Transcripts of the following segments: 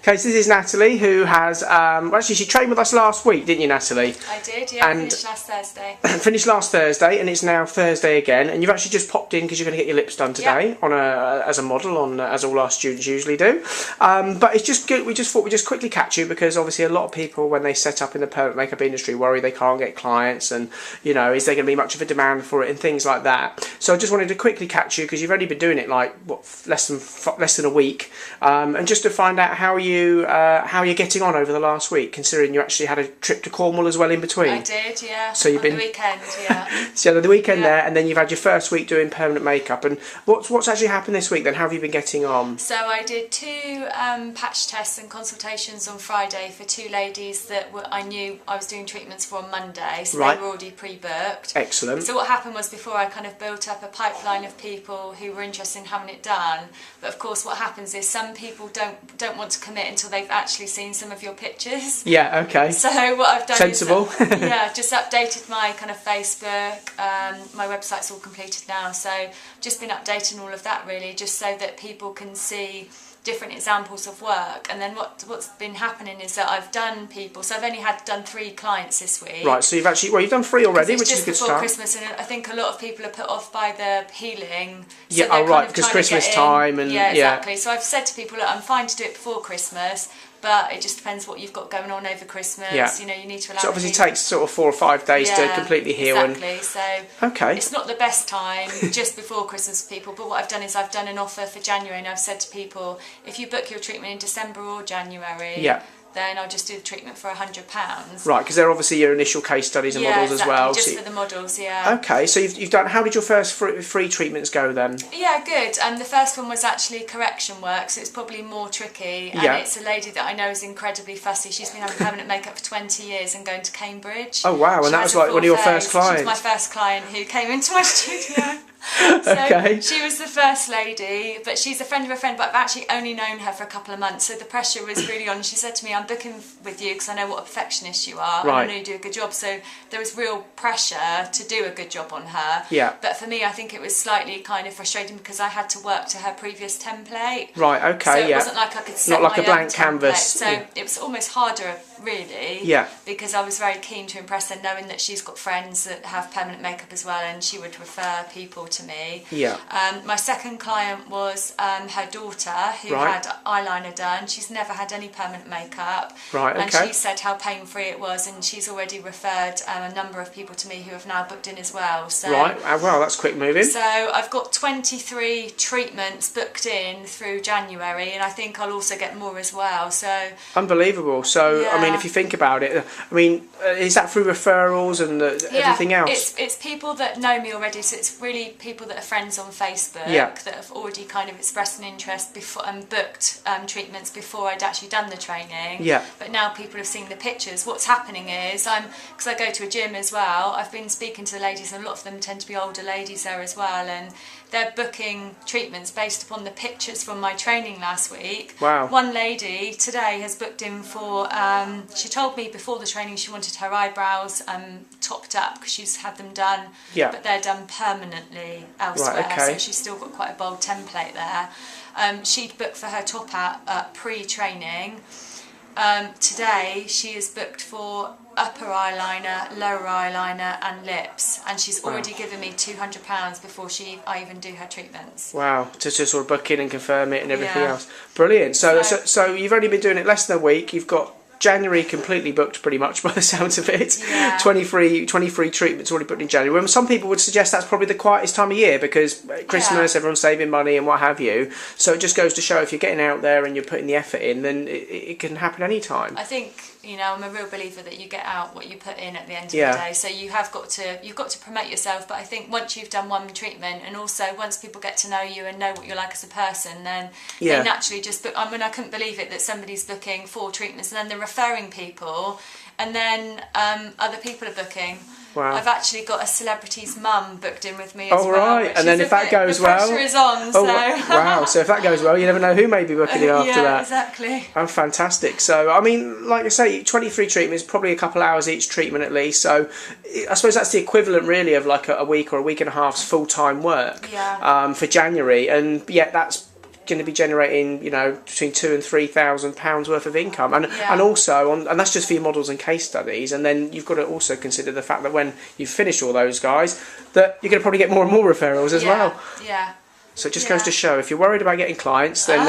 Okay, so this is Natalie, who has, well, actually, she trained with us last week, didn't you, Natalie? I did, yeah, and finished last Thursday. Finished last Thursday, and it's now Thursday again, and you've actually just popped in because you're going to get your lips done today on as a model, as all our students usually do. But it's just good, we just thought we'd just quickly catch you, because obviously a lot of people, when they set up in the permanent makeup industry, worry they can't get clients, and, you know, is there going to be much of a demand for it, and things like that. So I just wanted to quickly catch you, because you've only been doing it, like, what, less than a week, and just to find out how you're getting on over the last week, considering you actually had a trip to Cornwall as well in between. I did, yeah. So you've been the weekend, yeah. So the weekend there, and then you've had your first week doing permanent makeup. And what's actually happened this week then? How have you been getting on? So I did 2 patch tests and consultations on Friday for 2 ladies that I knew I was doing treatments for on Monday, so they were already pre-booked. Excellent. So what happened was, before, I kind of built up a pipeline of people who were interested in having it done. But of course, what happens is some people don't want to commit until they've actually seen some of your pictures. Yeah, okay. So what I've done Sensible. is just updated my kind of Facebook. My website's all completed now, so just been updating all of that, really, just so that people can see different examples of work. And then what's been happening is that I've done people, so I've only done 3 clients this week. Right, so you've done 3 already, which is a good just before start. Christmas, and I think a lot of people are put off by the healing. So Yeah, right, because Christmas time and yeah, exactly. So I've said to people, look, I'm fine to do it before Christmas, but it just depends what you've got going on over Christmas. Yeah. You know, you need to allow. So obviously it takes sort of 4 or 5 days to completely heal. Exactly. So okay. It's not the best time just before Christmas for people, but what I've done is I've done an offer for January, and I've said to people, if you book your treatment in December or January, then I'll just do the treatment for £100. Right, because they're obviously your initial case studies and models as well. Just for the models, yeah. Okay, so you've done. How did your first free treatments go then? Yeah, good. And the first one was actually correction work, so it's probably more tricky. And it's a lady that I know is incredibly fussy. She's been having permanent makeup for 20 years and going to Cambridge. Oh wow! And that was like one of your first clients. She was my first client who came into my studio. Okay. She was the first lady, but she's a friend of a friend, but I've actually only known her for a couple of months, so the pressure was really on. She said to me, I'm booking with you because I know what a perfectionist you are, and I know you do a good job, so there was real pressure to do a good job on her. Yeah. But for me, I think it was slightly kind of frustrating because I had to work to her previous template. Right, okay, so it wasn't like I could set not like my a blank own canvas. So it was almost harder, really, because I was very keen to impress her, knowing that she's got friends that have permanent makeup as well, and she would refer people to me. Yeah. My second client was her daughter, who had eyeliner done. She's never had any permanent makeup. Right, okay. And she said how pain-free it was, and she's already referred a number of people to me who have now booked in as well. So, right, well, that's quick moving. So I've got 23 treatments booked in through January, and I think I'll also get more as well. So unbelievable. So, I mean, if you think about it, I mean, is that through referrals and everything else? It's people that know me already, so it's really people that are friends on Facebook that have already kind of expressed an interest before and booked treatments before I'd actually done the training. Yeah. But now people have seen the pictures. What's happening is, because I go to a gym as well, I've been speaking to the ladies, and a lot of them tend to be older ladies there as well, and they're booking treatments based upon the pictures from my training last week. Wow. One lady today has booked in for, she told me before the training she wanted her eyebrows topped up because she's had them done, but they're done permanently elsewhere, right, okay. so she's still got quite a bold template there. She'd booked for her top out pre-training. Today she is booked for upper eyeliner, lower eyeliner and lips, and she's already given me £200 before I even do her treatments. Wow, to sort of book in and confirm it and everything else. Brilliant. So you've only been doing it less than a week. You've got January completely booked pretty much by the sounds of it. 23 treatments already booked in January. And some people would suggest that's probably the quietest time of year because Christmas, everyone's saving money and what have you. So it just goes to show if you're getting out there and you're putting the effort in, then it can happen any time. I think, you know, I'm a real believer that you get out what you put in at the end of the day. So you've got to promote yourself, but I think once you've done one treatment, and also once people get to know you and know what you're like as a person, then they naturally just book. I mean, I couldn't believe it that somebody's booking 4 treatments and then they're referring people, and then other people are booking. Wow. I've actually got a celebrity's mum booked in with me as well. Right, and then if that goes well, the pressure is on. So. Wow! So if that goes well, you never know who may be booking you after that. Yeah, exactly. Oh, fantastic! So I mean, like I say, 23 treatments, probably a couple hours each treatment at least. So I suppose that's the equivalent, really, of like a week or a week and a half's full-time work for January, and yet that's going to be generating, you know, between £2,000 and £3,000 worth of income, and also and that's just for your models and case studies. And then you've got to also consider the fact that when you've finished all those guys, that you're going to probably get more and more referrals as well. Yeah. So it just goes to show, if you're worried about getting clients, then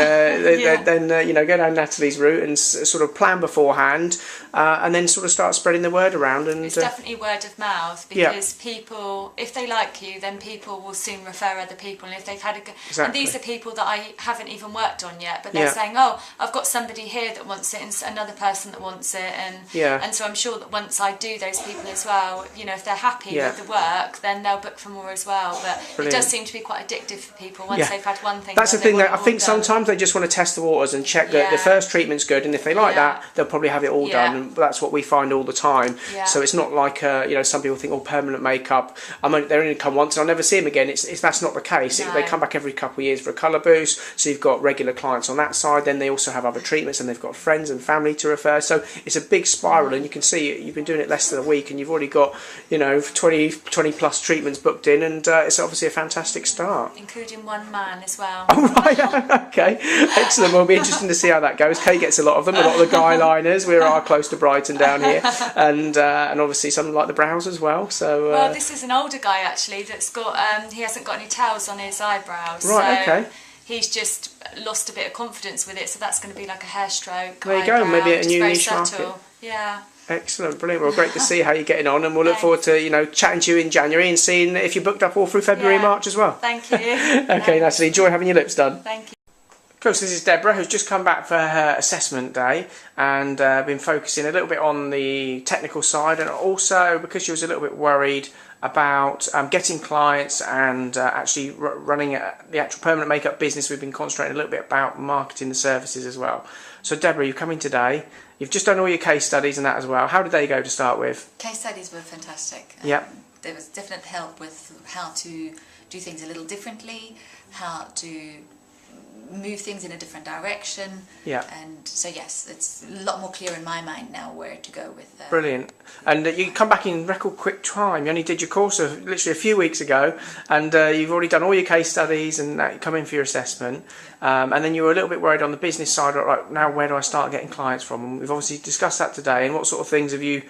you know, go down Natalie's route and sort of plan beforehand, and then sort of start spreading the word around. And it's definitely word of mouth, because people, if they like you, then people will soon refer other people. And if they've had a good, and these are people that I haven't even worked on yet, but they're saying, oh, I've got somebody here that wants it, and another person that wants it, and so I'm sure that once I do those people as well, you know, if they're happy with the work, then they'll book for more as well. But it does seem to be quite addictive for people. Once they've had one thing, that's the thing that I think sometimes they just want to test the waters and check that the first treatment's good, and if they like that, they'll probably have it all done. And that's what we find all the time. So it's not like you know, some people think, oh, permanent makeup, they're only come once and I'll never see them again. It's that's not the case. They come back every couple of years for a colour boost. So you've got regular clients on that side. Then they also have other treatments, and they've got friends and family to refer. So it's a big spiral, and you can see you've been doing it less than a week, and you've already got, you know, 20 plus treatments booked in, and it's obviously a fantastic start. Including one man as well. Oh, right. Okay, excellent. Well, it'll be interesting to see how that goes. Kate gets a lot of them, a lot of the guy liners. We are close to Brighton down here, and obviously something like the brows as well. So well, this is an older guy actually that's got he hasn't got any towels on his eyebrows. Right. So okay. He's just lost a bit of confidence with it, so that's going to be like a hair stroke. There you go. Maybe a new niche market. Yeah. Excellent, brilliant. Well, great to see how you're getting on, and we'll look forward to, you know, chatting to you in January and seeing if you're booked up all through February, March as well. Thank you. Okay, Natalie, enjoy having your lips done. Thank you. Of course, this is Deborah, who's just come back for her assessment day, and been focusing a little bit on the technical side, and also because she was a little bit worried about getting clients and actually running the actual permanent makeup business. We've been concentrating a little bit about marketing the services as well. So Deborah, you've come in today. You've just done all your case studies and that as well. How did they go to start with? Case studies were fantastic. Yep. There was definite help with how to do things a little differently, how to move things in a different direction. Yeah. And so yes, it's a lot more clear in my mind now where to go with. Brilliant. And you come back in record quick time. You only did your course literally a few weeks ago, and you've already done all your case studies, and you come in for your assessment. And then you were a little bit worried on the business side, right, now where do I start getting clients from? And we've obviously discussed that today. And what sort of things have you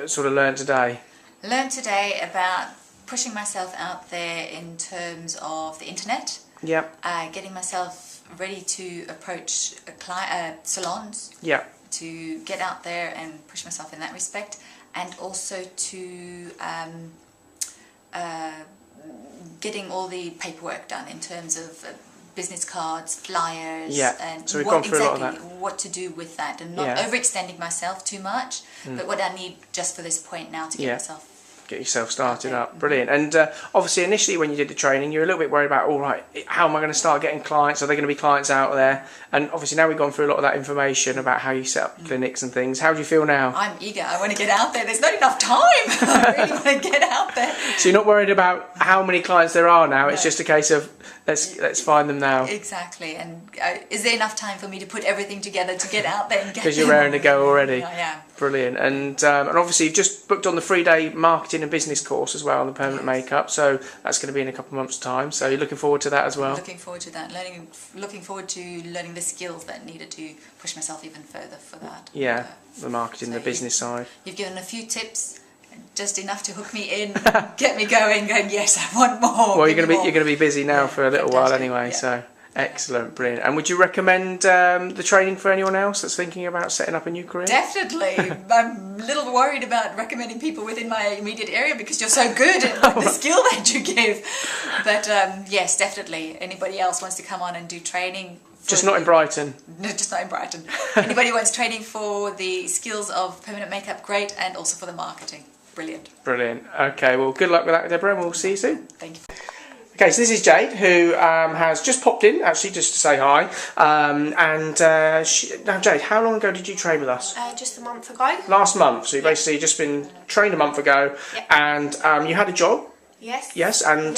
sort of learned today? Learned today about pushing myself out there in terms of the internet. Yep. Getting myself ready to approach salons. Yep. To get out there and push myself in that respect, and also to getting all the paperwork done in terms of business cards, flyers, and so we've gone through a lot of that. What to do with that, and not overextending myself too much, but what I need just for this point now to get yourself started up. Brilliant. And obviously initially when you did the training, you were a little bit worried about, all right, how am I going to start getting clients? Are there going to be clients out there? And obviously now we've gone through a lot of that information about how you set up clinics and things. How do you feel now? I'm eager. I want to get out there. There's not enough time. I really want to get out there. So you're not worried about how many clients there are now. It's just a case of let's find them now. Exactly. And is there enough time for me to put everything together to get out there and get? Because you're raring to go already. Yeah. Brilliant. And obviously you've just booked on the 3-day marketing and business course as well on the permanent makeup. So that's going to be in a couple of months' time. So you're looking forward to that as well. Looking forward to that. Looking forward to learning the skills that needed to push myself even further for that. Yeah. The marketing, the business side. You've given a few tips. Just enough to hook me in, get me going. Yes, I want more. Well, you're going to be busy now for a little while anyway. So excellent, brilliant. And would you recommend the training for anyone else that's thinking about setting up a new career? Definitely. I'm a little worried about recommending people within my immediate area because you're so good at the skill that you give. But yes, definitely. Anybody else wants to come on and do training? Just not in Brighton. No, just not in Brighton. Anybody wants training for the skills of permanent makeup, great, and also for the marketing. Brilliant. Brilliant. Okay, well, good luck with that, Deborah, and we'll see you soon. Thank you. Okay, so this is Jade, who has just popped in, actually, just to say hi. Now, Jade, how long ago did you train with us? Just a month ago. Last month, so you basically just been trained a month ago, and you had a job. Yes. Yes, and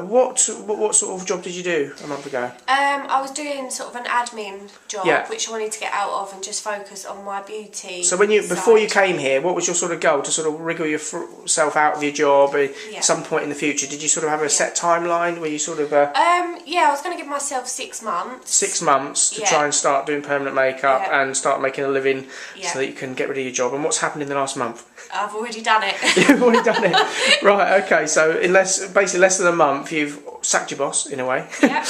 what sort of job did you do a month ago? I was doing sort of an admin job, Yeah. which I wanted to get out of and just focus on my beauty. So before you came here, what was your sort of goal, to sort of wriggle yourself out of your job at some point in the future? Did you sort of have a set timeline where you sort of... I was going to give myself 6 months. 6 months to try and start doing permanent makeup and start making a living so that you can get rid of your job. And what's happened in the last month? I've already done it. You've already done it. Right, okay. So in basically less than a month, you've sacked your boss, in a way. Yep.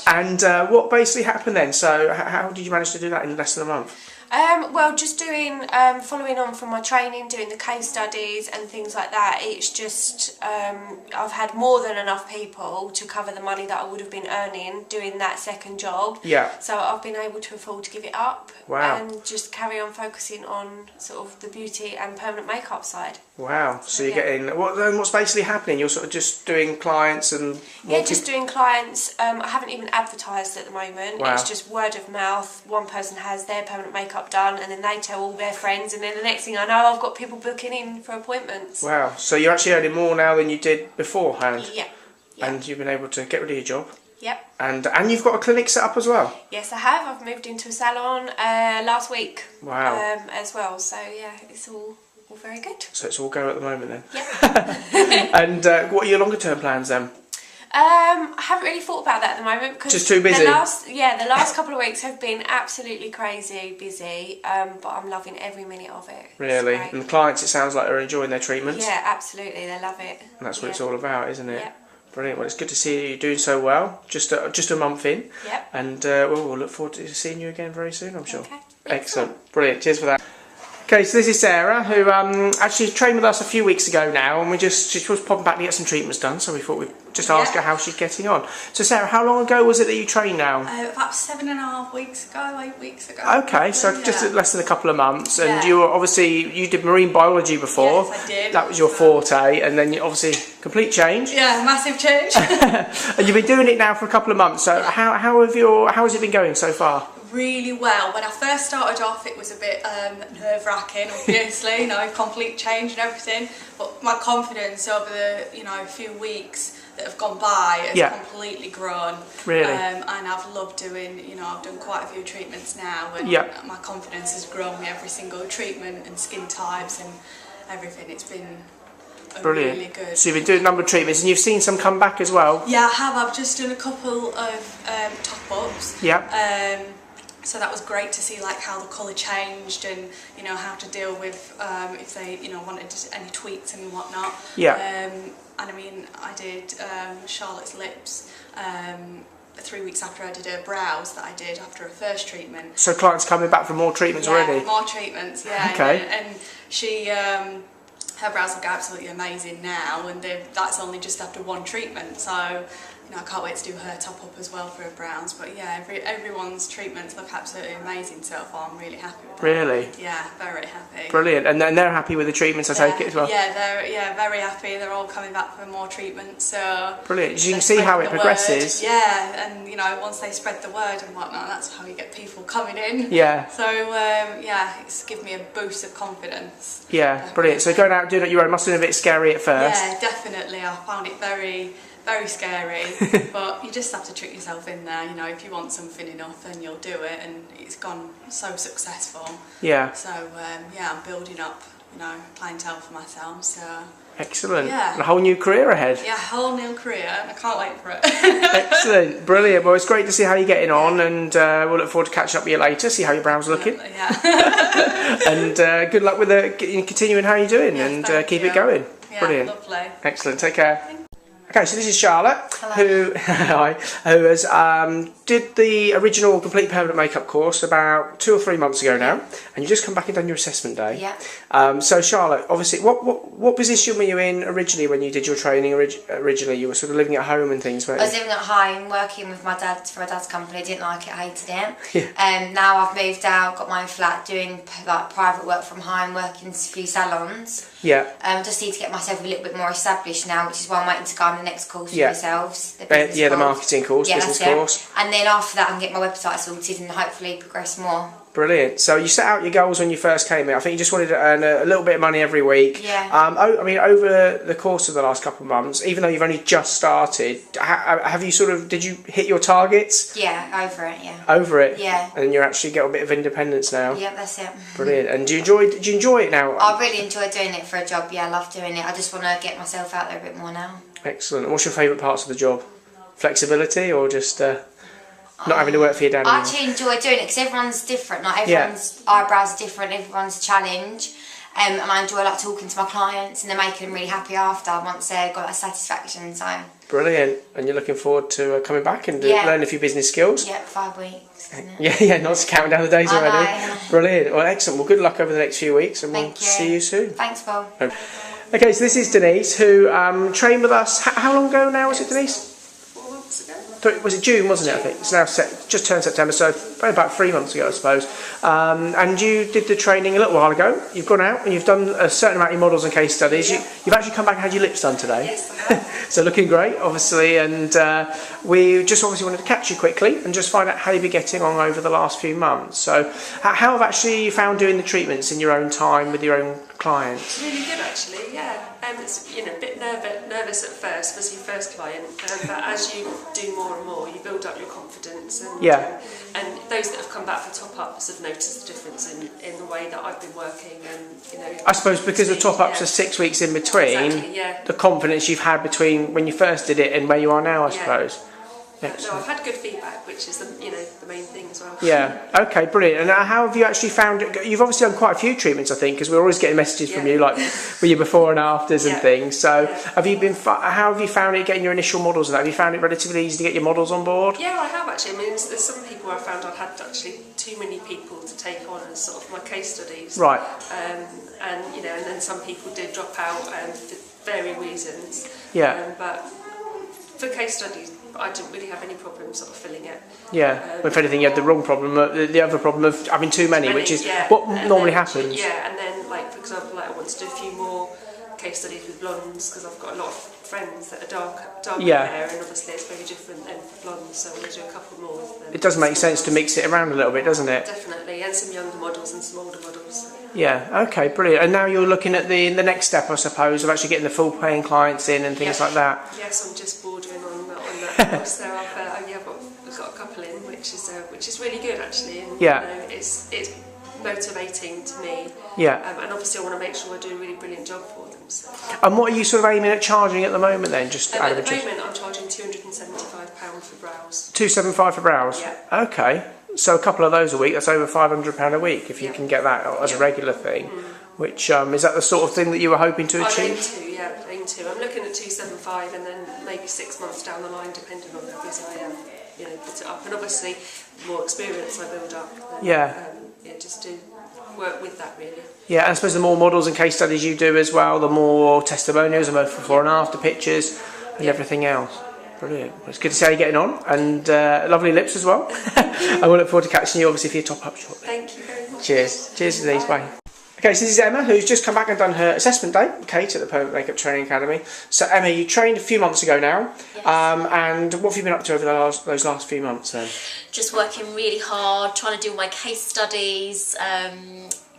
And what basically happened then? So how did you manage to do that in less than a month? Well, just doing, following on from my training, doing the case studies and things like that. It's just, I've had more than enough people to cover the money that I would have been earning doing that second job. Yeah. So I've been able to afford to give it up. Wow. And just carry on focusing on sort of the beauty and permanent makeup side. Wow. So you're getting... what's basically happening? You're sort of just doing clients and... just doing clients. I haven't even advertised at the moment. Wow. It's just word of mouth. One person has their permanent makeup done and then they tell all their friends, and then the next thing I know, I've got people booking in for appointments. Wow. So you're actually earning more now than you did beforehand? Yeah. And you've been able to get rid of your job? Yep. And you've got a clinic set up as well? Yes, I have. I've moved into a salon last week. Wow. As well. So yeah, it's all very good. So it's all go at the moment then? Yeah. And what are your longer term plans then? I haven't really thought about that at the moment because just too busy. The last couple of weeks have been absolutely crazy busy, but I'm loving every minute of it. Really? And the clients, it sounds like, are enjoying their treatments? Yeah, absolutely, they love it. And that's what it's all about, isn't it? Yeah. Brilliant. Well, it's good to see you doing so well. Just a month in. Yep. And we'll look forward to seeing you again very soon, I'm sure. Okay. Excellent. Brilliant. Cheers for that. Okay, so this is Sarah, who actually trained with us a few weeks ago now, and she was popping back to get some treatments done, so we thought we'd just ask her how she's getting on. So Sarah, how long ago was it that you trained now? About 7.5 weeks ago, 8 weeks ago. Okay, so just less than a couple of months, and you did marine biology before. Yes, I did. That was your forte, and then obviously complete change. Yeah, massive change. And you've been doing it now for a couple of months. So how has it been going so far? Really well. When I first started off, it was a bit nerve-wracking, obviously, complete change and everything. But my confidence over the few weeks that have gone by has completely grown. Really? And I've loved doing, I've done quite a few treatments now, and my confidence has grown with every single treatment and skin types and everything. It's been brilliant. Really good. So you've been doing a number of treatments, and you've seen some come back as well? Yeah, I have. I've just done a couple of top-ups. Yeah. So that was great to see how the colour changed and how to deal with if they wanted any tweaks and whatnot. Yeah. And I mean, I did Charlotte's lips 3 weeks after I did her brows that I did after her first treatment. So clients coming back for more treatments already? More treatments, yeah. Okay. And she, her brows look absolutely amazing now, and that's only just after one treatment. So I can't wait to do her top up as well for her brows. But yeah, everyone's treatments look absolutely amazing so far. I'm really happy with that. Really? Yeah, very happy. Brilliant. And then they're happy with the treatments, I take it as well? Yeah, they're very happy. They're all coming back for more treatments. So brilliant. You can see how it progresses. Yeah, and once they spread the word and whatnot, that's how you get people coming in. Yeah. So it's given me a boost of confidence. Yeah, definitely. Brilliant. So going out and doing it your own must have been a bit scary at first. Yeah, definitely. I found it very scary, but you just have to trick yourself in there. If you want something enough, then you'll do it, and it's gone so successful. Yeah. So I'm building up, clientele for myself. So excellent. Yeah. And a whole new career ahead. Yeah, a whole new career, and I can't wait for it. Excellent, brilliant. Well, it's great to see how you're getting on, and we'll look forward to catching up with you later, see how your brows are looking. Yeah. And good luck with continuing how you're doing, yes, and keep it going. Yeah, brilliant. Lovely. Excellent. Take care. Okay, so this is Charlotte, who has did the original complete permanent makeup course about 2 or 3 months ago now, and you just come back and done your assessment day. Yeah. So Charlotte, obviously, what position were you in originally when you did your training? Originally, you were sort of living at home and things, weren't you? I was living at home, working with my dad for my dad's company. Didn't like it, hated it. Yeah. Now I've moved out, got my own flat, doing private work from home, working in a few salons. Yeah. Just need to get myself a little bit more established now, which is why I'm waiting to go on the next course for yourselves. The marketing course, business course. And then after that I can get my website sorted and hopefully progress more. Brilliant. So you set out your goals when you first came in. I think you just wanted to earn a little bit of money every week. Yeah. I mean, over the course of the last couple of months, even though you've only just started, have you did you hit your targets? Yeah, over it, yeah. Over it? Yeah. And you actually get a bit of independence now? Yeah, that's it. Brilliant. And do you enjoy it now? I really enjoy doing it for a job, yeah, I love doing it. I just want to get myself out there a bit more now. Excellent. And what's your favourite parts of the job? Flexibility or just not having to work for your dad anymore? I actually enjoy doing it because everyone's different. Like everyone's eyebrows are different, everyone's a challenge. And I enjoy like talking to my clients and they're making them really happy after once they've got that satisfaction. So brilliant. And you're looking forward to coming back and learning a few business skills? Yeah, 5 weeks, isn't it? Yeah, not counting down the days already. Know. Brilliant. Well, excellent. Well, good luck over the next few weeks and we'll Thank you. see you soon. Thanks, Paul. Okay, so this is Denise who trained with us. How long ago now was it, Denise? 4 months ago. Was it June, wasn't it? I think it's now just turned September, so about 3 months ago, I suppose. And you did the training a little while ago. You've gone out and you've done a certain amount of models and case studies. Yeah. You've actually come back and had your lips done today. Yes, I have. So looking great, obviously. And we just obviously wanted to catch you quickly and just find out how you've been getting on over the last few months. So how have actually you found doing the treatments in your own time with your own clients? Really good, actually. Yeah. It's a bit nervous at first was your first client, but as you do more and more, you build up your confidence. And and those that have come back for top-ups have noticed the difference in the way that I've been working. And I suppose because the top-ups are 6 weeks in between, exactly, the confidence you've had between when you first did it and where you are now, I suppose. No, I've had good feedback, which is the main thing as well. Yeah. Okay. Brilliant. And how have you actually found it? You've obviously done quite a few treatments, I think, because we're always getting messages from you, like with your before and afters and things. So, have you been? How have you found it getting your initial models? And that? Have you found it relatively easy to get your models on board? Yeah, I have actually. I mean, there's some people I found I've had actually too many people to take on as sort of my case studies. Right. And then some people did drop out for varying reasons. Yeah. But for case studies, I didn't really have any problem sort of filling it. Yeah. If anything, you had the wrong problem, the other problem of having too many, which is what normally happens. Yeah, and then for example, I want to do a few more case studies with blondes because I've got a lot of friends that are dark hair, and obviously it's very different than for blondes, so I'm going to do a couple more with them. It does make sense to mix it around a little bit, doesn't it? Definitely, and some younger models and some older models. Yeah, okay, brilliant. And now you're looking at the next step, I suppose, of actually getting the full paying clients in and things like that. Yes, I'm just bordering on that. So I've got a couple in, which is really good actually. And, it's motivating to me. Yeah. And obviously I want to make sure I do a really brilliant job for them. So. And what are you sort of aiming at charging at the moment then? Just at the moment I'm charging £275 for brows. £275 for brows? Yeah. Okay. So a couple of those a week, that's over £500 a week if you can get that as a regular thing. Which is that the sort of thing that you were hoping to achieve? Aim to. I'm looking at 275 and then maybe 6 months down the line, depending on how busy I am, put it up. And obviously, the more experience I build up, then, just to work with that really. Yeah, and I suppose the more models and case studies you do as well, the more testimonials and before and after pictures and everything else. Brilliant. Well, it's good to see how you're getting on, and lovely lips as well. And we'll look forward to catching you obviously for your top up shortly. Thank you very much. Cheers. Cheers, Denise. Bye. Okay, so this is Emma, who's just come back and done her assessment day, Kate, at the Permanent Makeup Training Academy. So Emma, you trained a few months ago now, and what have you been up to over those last few months then? Just working really hard, trying to do my case studies,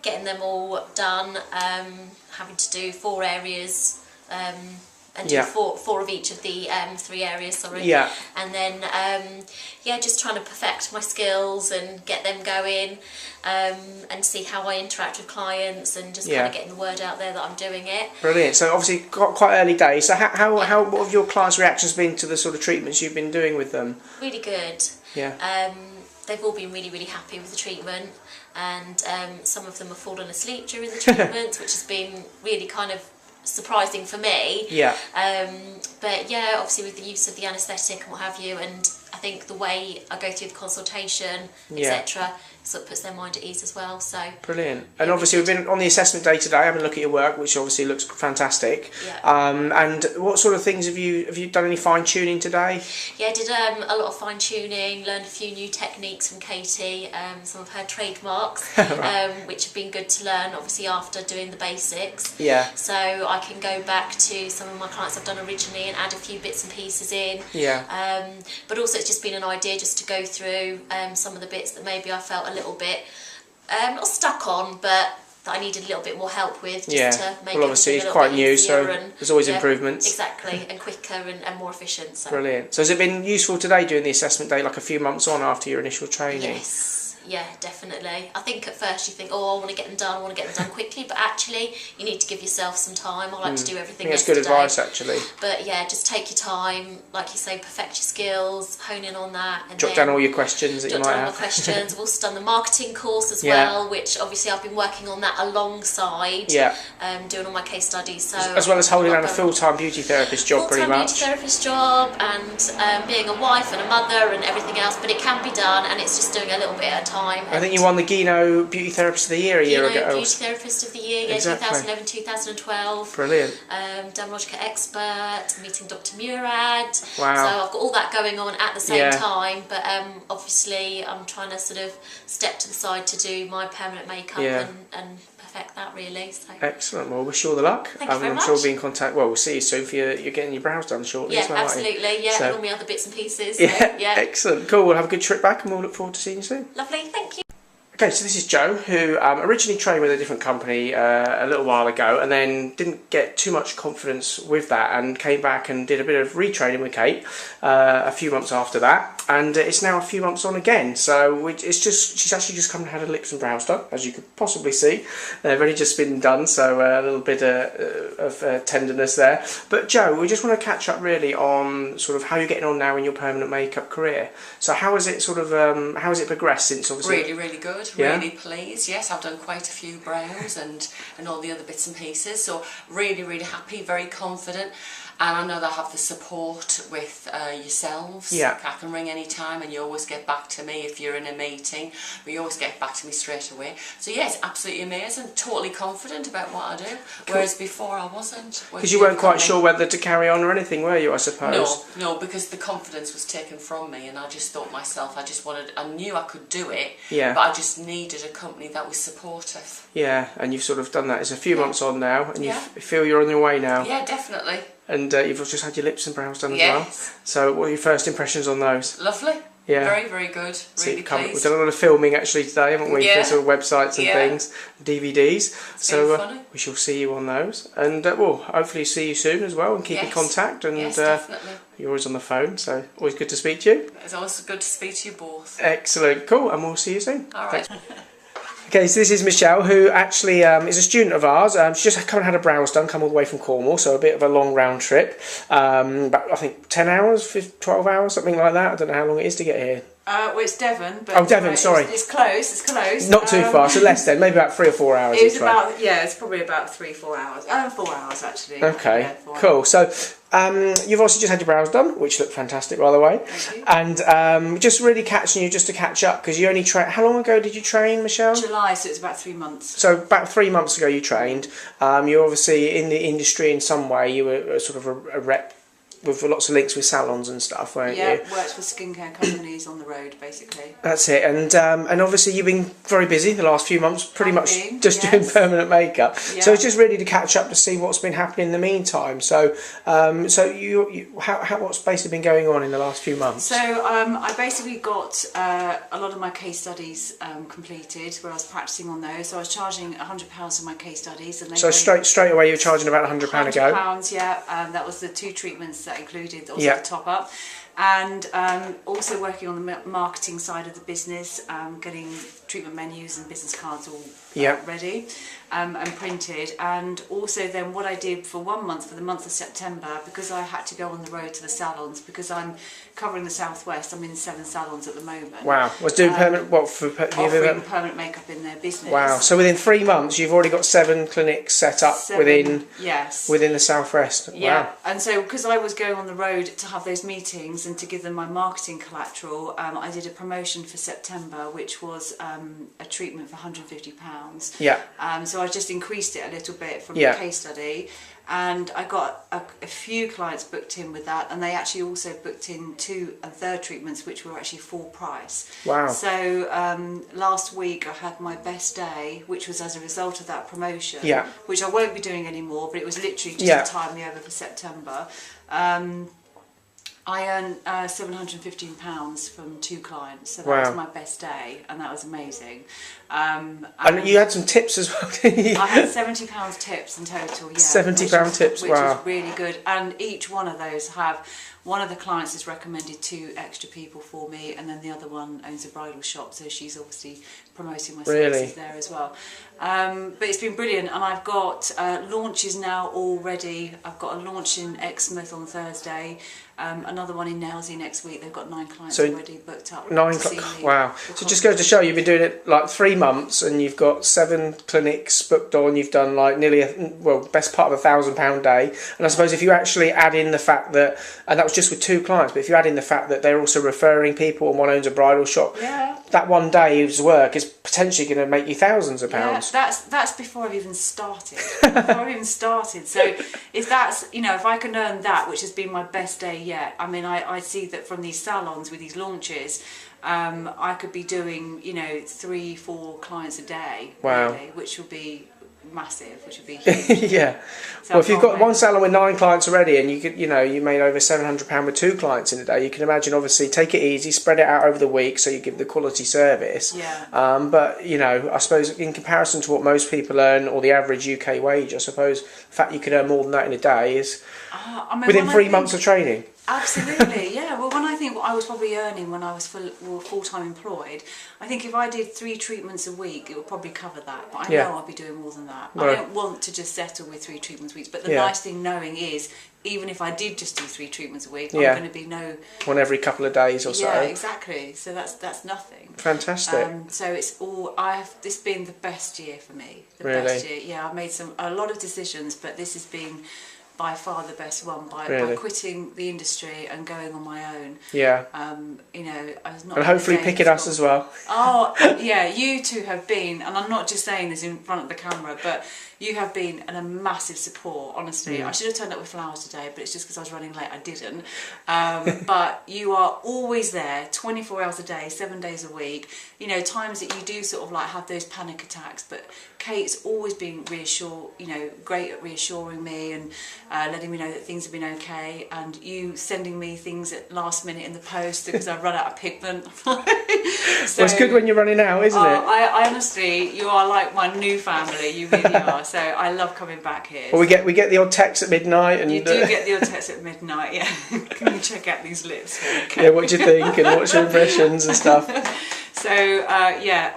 getting them all done, having to do 4 areas, and do four of each of the 3 areas, sorry. Yeah. And then, just trying to perfect my skills and get them going, and see how I interact with clients and just kind of getting the word out there that I'm doing it. Brilliant. So obviously got quite early days. So what have your clients' reactions been to the sort of treatments you've been doing with them? Really good. Yeah. They've all been really, really happy with the treatment, and some of them have fallen asleep during the treatments, which has been really kind of surprising for me. Yeah. But yeah, obviously with the use of the anaesthetic and what have you, and I think the way I go through the consultation, etc., sort of puts their mind at ease as well. So brilliant. And obviously we've been on the assessment day today, having a look at your work, which obviously looks fantastic. Yeah. And what sort of things have you done? Any fine tuning today? Yeah, I did a lot of fine tuning, learned a few new techniques from Katy, some of her trademarks, which have been good to learn obviously after doing the basics. Yeah. So I can go back to some of my clients I've done originally and add a few bits and pieces in. Yeah. But also it's just been an idea just to go through some of the bits that maybe I felt a little bit not stuck on, but that I needed a little bit more help with, just Yeah. to make Well, obviously everything it's a little quite bit new, so easier and, there's always yeah, improvements. Exactly, and quicker and more efficient. So. Brilliant. So has it been useful today doing the assessment day, like a few months on after your initial training? Yes. Yeah, definitely. I think at first you think, oh, I want to get them done, quickly, but actually you need to give yourself some time. I like to do everything I think that's yesterday. good advice, actually. But yeah, just take your time, like you say, perfect your skills, hone in on that. And Jot down all your questions that you might Jot down all have. the questions. I've also done the marketing course as Yeah. well, which obviously I've been working on that alongside Yeah. doing all my case studies. So As well as holding down a full full-time beauty therapist job, pretty much. beauty therapist job and being a wife and a mother and everything else, but it can be done, and it's just doing a little bit at a time. I think you won the Gino Beauty Therapist of the Year a year ago. Beauty Therapist of the Year, yeah, Exactly. 2011, 2012. Brilliant. Dermatological expert, meeting Dr. Murad. Wow. So I've got all that going on at the same Yeah. time, but obviously I'm trying to sort of step to the side to do my permanent makeup Yeah. and perfect that really. So. Excellent. Well, wish you all the luck. Thank you very I'm much. sure we'll be in contact. Well, we'll see you soon for you're getting your brows done shortly Yeah, as well, aren't you? absolutely. Yeah, So- and all my other bits and pieces. So, Yeah. yeah. Excellent. Cool. We'll have a good trip back and we'll look forward to seeing you soon. Lovely, thank you. Okay, so this is Joe, who originally trained with a different company a little while ago, and then didn't get too much confidence with that, and came back and did a bit of retraining with Kate a few months after that, and it's now a few months on again. So she's actually just come and had her lips and brows done, as you could possibly see. They've only just been done, so a little bit of tenderness there. But Joe, we just want to catch up really on sort of how you're getting on now in your permanent makeup career. So how has it how has it progressed since obviously? Really, really good. Yeah. Really pleased. Yes, I've done quite a few brows and all the other bits and pieces. So really, really happy, very confident. And I know that I have the support with yourselves. Yeah. I can ring any time and you always get back to me if you're in a meeting. But you always get back to me straight away. So yeah, it's absolutely amazing. Totally confident about what I do. Whereas before I wasn't. Because you weren't quite sure whether to carry on or anything, were you, I suppose? No, because the confidence was taken from me and I just thought myself, I knew I could do it, Yeah. but I just needed a company that was supportive. Yeah, and you've sort of done that. It's a few months on now, and you Yeah. feel you're on your way now. Yeah, definitely. And you've just had your lips and brows done as well. Yes. So what are your first impressions on those? Lovely. Yeah. Very, very good. So Really we've pleased. done a lot of filming actually today, haven't we? Yeah. For sort of websites and Yeah. things, DVDs. So been funny. we shall see you on those, and we'll hopefully see you soon as well, and keep in Yes. contact. And Yes, definitely. you're always on the phone, so always good to speak to you. It's always good to speak to you both. Excellent, cool, and we'll see you soon. All right. Thanks. Okay, so this is Michelle, who actually is a student of ours. She just come and had her brows done, come all the way from Cornwall, so a bit of a long round trip. About, I think, 10 hours, 12 hours, something like that. I don't know how long it is to get here. Well, it's Devon. But Oh, Devon, sorry. It's close. It's close. Not too far, so less then, maybe about 3 or 4 hours It was each way. about it's probably about 3-4 hours. 4 hours actually. Okay, Yeah, 4 cool. So you've also just had your brows done, which look fantastic, by the way. Thank you. And just really catching you just to catch up, because you only trained. How long ago did you train, Michelle? July, so it's about 3 months. So about 3 months ago you trained. You're obviously in the industry in some way. You were sort of a rep with lots of links with salons and stuff, weren't Yeah, you? worked for skincare companies on the road, basically. That's it, and obviously you've been very busy the last few months, pretty Have much been, just yes. doing permanent makeup. Yeah. So it's just really to catch up to see what's been happening in the meantime. So, what's basically been going on in the last few months? So I basically got a lot of my case studies completed, where I was practicing on those. So I was charging £100 for my case studies, and they So went straight away you're charging about £100 a go. £100, yeah. That was the 2 treatments that included also Yeah. the top up. And also working on the marketing side of the business, getting treatment menus and business cards all Yeah. ready and printed. And also then what I did for 1 month, for the month of September, because I had to go on the road to the salons, because I'm covering the southwest. I'm in 7 salons at the moment. Wow. Was doing permanent what for Offering permanent makeup in their business. Wow. So within 3 months you've already got 7 clinics set up 7, yes. within the southwest. Yeah, Wow. and so because I was going on the road to have those meetings and to give them my marketing collateral, I did a promotion for September, which was a treatment for £150. Yeah. So I just increased it a little bit from Yeah. the case study, and I got a few clients booked in with that, and they actually also booked in 2 and 3rd treatments, which were actually full price. Wow. So last week I had my best day, which was as a result of that promotion, Yeah. which I won't be doing anymore, but it was literally just Yeah. to tie me over for September. I earned £715 from 2 clients, so that Wow. was my best day, and that was amazing. And you had some tips as well, didn't you? I had £70 tips in total, yeah. £70 tips, which wow. is really good. And each one of those one of the clients has recommended 2 extra people for me, and then the other one owns a bridal shop, so she's obviously promoting my services there as well. But it's been brilliant, and I've got launches now already. I've got a launch in Exmouth on Thursday, another one in Nailsea next week. They've got 9 clients already booked up. 9 wow. So it just goes to show you've been doing it like 3 months, and you've got 7 clinics booked on. You've done like nearly best part of £1,000 day. And I suppose if you actually add in the fact that, and that was just with 2 clients, but if you add in the fact that they're also referring people and one owns a bridal shop, that one day's work is potentially going to make you thousands of pounds. That's before I've even started. So if that's, if I can earn that, which has been my best day yet, I mean, I see that from these salons with these launches, I could be doing 3-4 clients a day. Wow. Really, which would be massive, which would be huge. Yeah. So well, if you've got one salon with 9 clients already, and you could, you made over £700 with 2 clients in a day, you can imagine. Obviously, take it easy, spread it out over the week, so you give the quality service. Yeah. But I suppose in comparison to what most people earn, or the average UK wage, I suppose the fact you could earn more than that in a day is within 3 months of training. Absolutely, yeah. Well, when I think what I was probably earning when I was full-time employed, I think if I did 3 treatments a week, it would probably cover that. But I know I'll be doing more than that. I don't want to just settle with 3 treatments a week. But the nice thing knowing is, even if I did just do 3 treatments a week, I'm going to be one every couple of days or so. Yeah, exactly. So that's nothing. Fantastic. So it's all. This been the best year for me. The best year. Yeah, I've made a lot of decisions, but this has been by far the best one by quitting the industry and going on my own. Yeah. I was not. And hopefully picking us as well. Oh yeah, you two have been, and I'm not just saying this in front of the camera, but you have been a massive support. Honestly, I should have turned up with flowers today, but it's just because I was running late. I didn't. But you are always there, 24 hours a day, 7 days a week. Times that you do sort of like have those panic attacks, but Kate's always been great at reassuring me and letting me know that things have been okay, and you sending me things at last minute in the post because I've run out of pigment. Well, it's good when you're running out, isn't it? I honestly, you are like my new family. You really are. So I love coming back here. Well, we get the odd text at midnight, and you do get the odd text at midnight. Yeah, can you check out these lips? Okay. Yeah, what do you think, and what's your impressions and stuff? So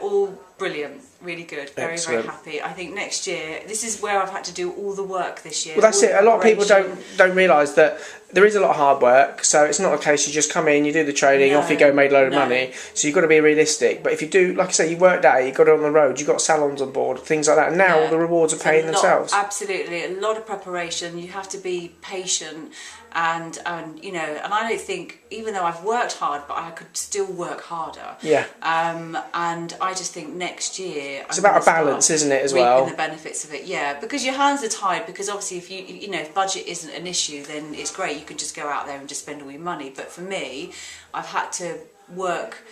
all brilliant. Really good, very happy. I think next year, this is where I've had to do all the work this year. Well, that's it. A lot of people don't realise that there is a lot of hard work. So it's not a case you just come in, you do the training, off you go, made a load of money. So you've got to be realistic. But if you do, like I say, you worked out, you got it on the road, you got salons on board, things like that. And now all the rewards are paying themselves. Absolutely, a lot of preparation. You have to be patient. And I don't think, even though I've worked hard, but I could still work harder. Yeah. And I just think next year it's about a balance, isn't it, as well? Reaping the benefits of it, yeah. Because your hands are tied. Because obviously, if budget isn't an issue, then it's great. You can just go out there and just spend all your money. But for me, I've had to work.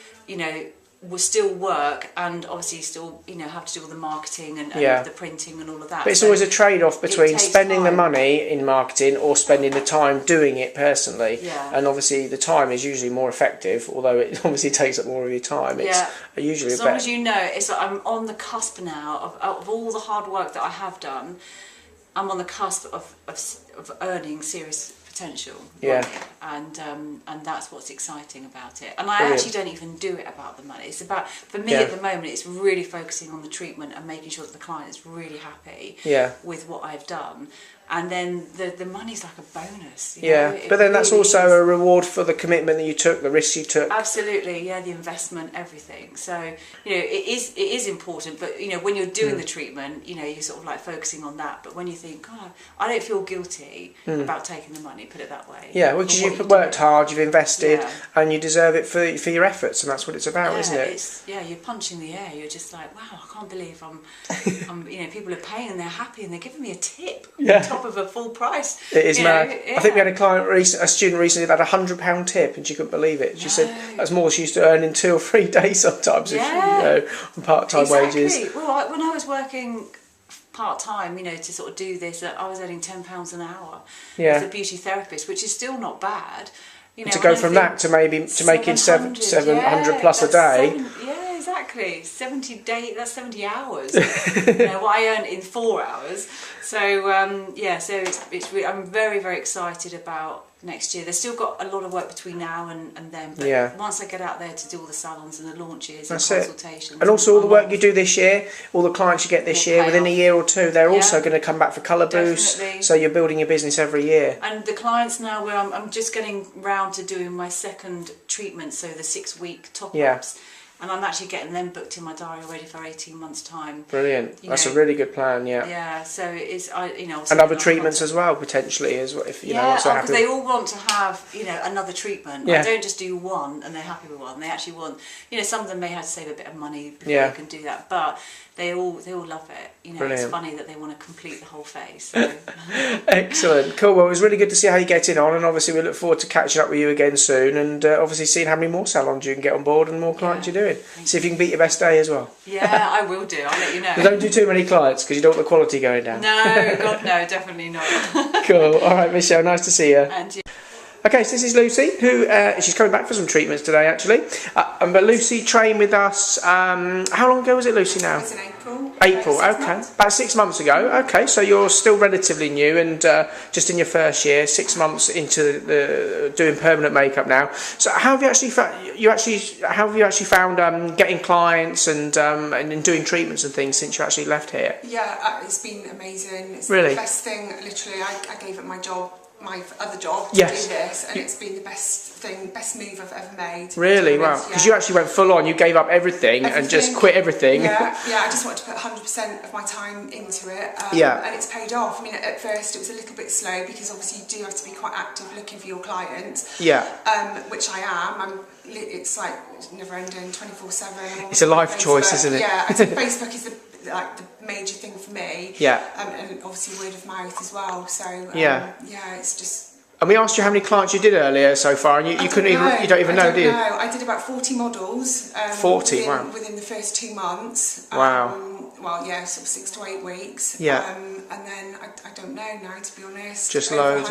Will still work, and obviously still have to do all the marketing and the printing and all of that. But it's always a trade-off between spending the money in marketing or spending the time doing it personally. Yeah. And obviously the time is usually more effective, although it obviously takes up more of your time. It's usually as long as it's like I'm on the cusp now of all the hard work that I have done. I'm on the cusp of earning serious potential, and that's what's exciting about it. And I actually don't even do it about the money. It's about, for me at the moment, it's really focusing on the treatment and making sure that the client is really happy with what I've done. And then the money's like a bonus. But then that's also a reward for the commitment that you took, the risks you took. Absolutely, the investment, everything. So it is important. But when you're doing the treatment, you're sort of like focusing on that. But when you think, I don't feel guilty about taking the money. Put it that way. Yeah, because you've worked hard, you've invested, and you deserve it for your efforts, and that's what it's about, isn't it? You're punching the air. You're just like, wow, I can't believe I'm people are paying and they're happy and they're giving me a tip. On top of a full price. It is mad. I think we had a student recently that had £100 tip, and she couldn't believe it. She said that's more she used to earn in 2 or 3 days sometimes if she, on part-time wages. Well, when I was working part-time, to sort of do this, I was earning £10 an hour as a beauty therapist, which is still not bad. To go from that to making 700 plus a day. exactly. 70 days, that's 70 hours. What I earned in 4 hours. So, so I'm very, very excited about next year. They've still got a lot of work between now and then, but once I get out there to do all the salons and the launches and consultations. And also all the work you do this year, all the clients you get this year, within a year or two, they're also going to come back for colour boosts. So you're building your business every year. And the clients now, where I'm just getting round to doing my second treatment, so the 6-week top-ups. And I'm actually getting them booked in my diary already for 18 months' time. Brilliant. That's a really good plan, Yeah, so it is, and other treatments as well, potentially, as well, if because they all want to have, another treatment. I don't just do one and they're happy with one. They actually want, some of them may have to save a bit of money before they can do that, but they all love it. It's funny that they want to complete the whole face. So. Excellent, cool. Well, it was really good to see how you're getting on, and obviously we look forward to catching up with you again soon, and obviously seeing how many more salons you can get on board and more clients you're doing. See if you can beat your best day as well. Yeah, I will do. I'll let you know. But don't do too many clients because you don't want the quality going down. No, God, no, definitely not. Cool. All right, Michelle, nice to see you. And you. Okay, so this is Lucy, who she's coming back for some treatments today, actually. But Lucy trained with us. How long ago was it, Lucy? Now? It was in April. April, okay. About 6 months ago. Okay, so you're still relatively new and just in your first year, 6 months into the doing permanent makeup now. So how have you actually found getting clients and doing treatments and things since you actually left here? Yeah, it's been amazing. It's really the best thing. Literally, I gave up my other job to do this, and it's been the best move I've ever made. Really? Wow. Because you actually went full on, you gave up everything and just quit everything. Yeah, I just wanted to put 100% of my time into it, and it's paid off. I mean, at first it was a little bit slow because obviously you do have to be quite active looking for your clients. Yeah. Which I am. It's like never ending, 24/7. It's a life choice, isn't it? Yeah, I think Facebook is the major thing for me. Yeah. And obviously word of mouth as well. So it's just. And we asked you how many clients you did earlier so far, and you couldn't even. You don't even know, do you? No, I did about 40 models. 40. Wow. Within the first 2 months. Wow. Well, yeah, sort of 6 to 8 weeks. Yeah. And then I don't know now, to be honest. Just over loads.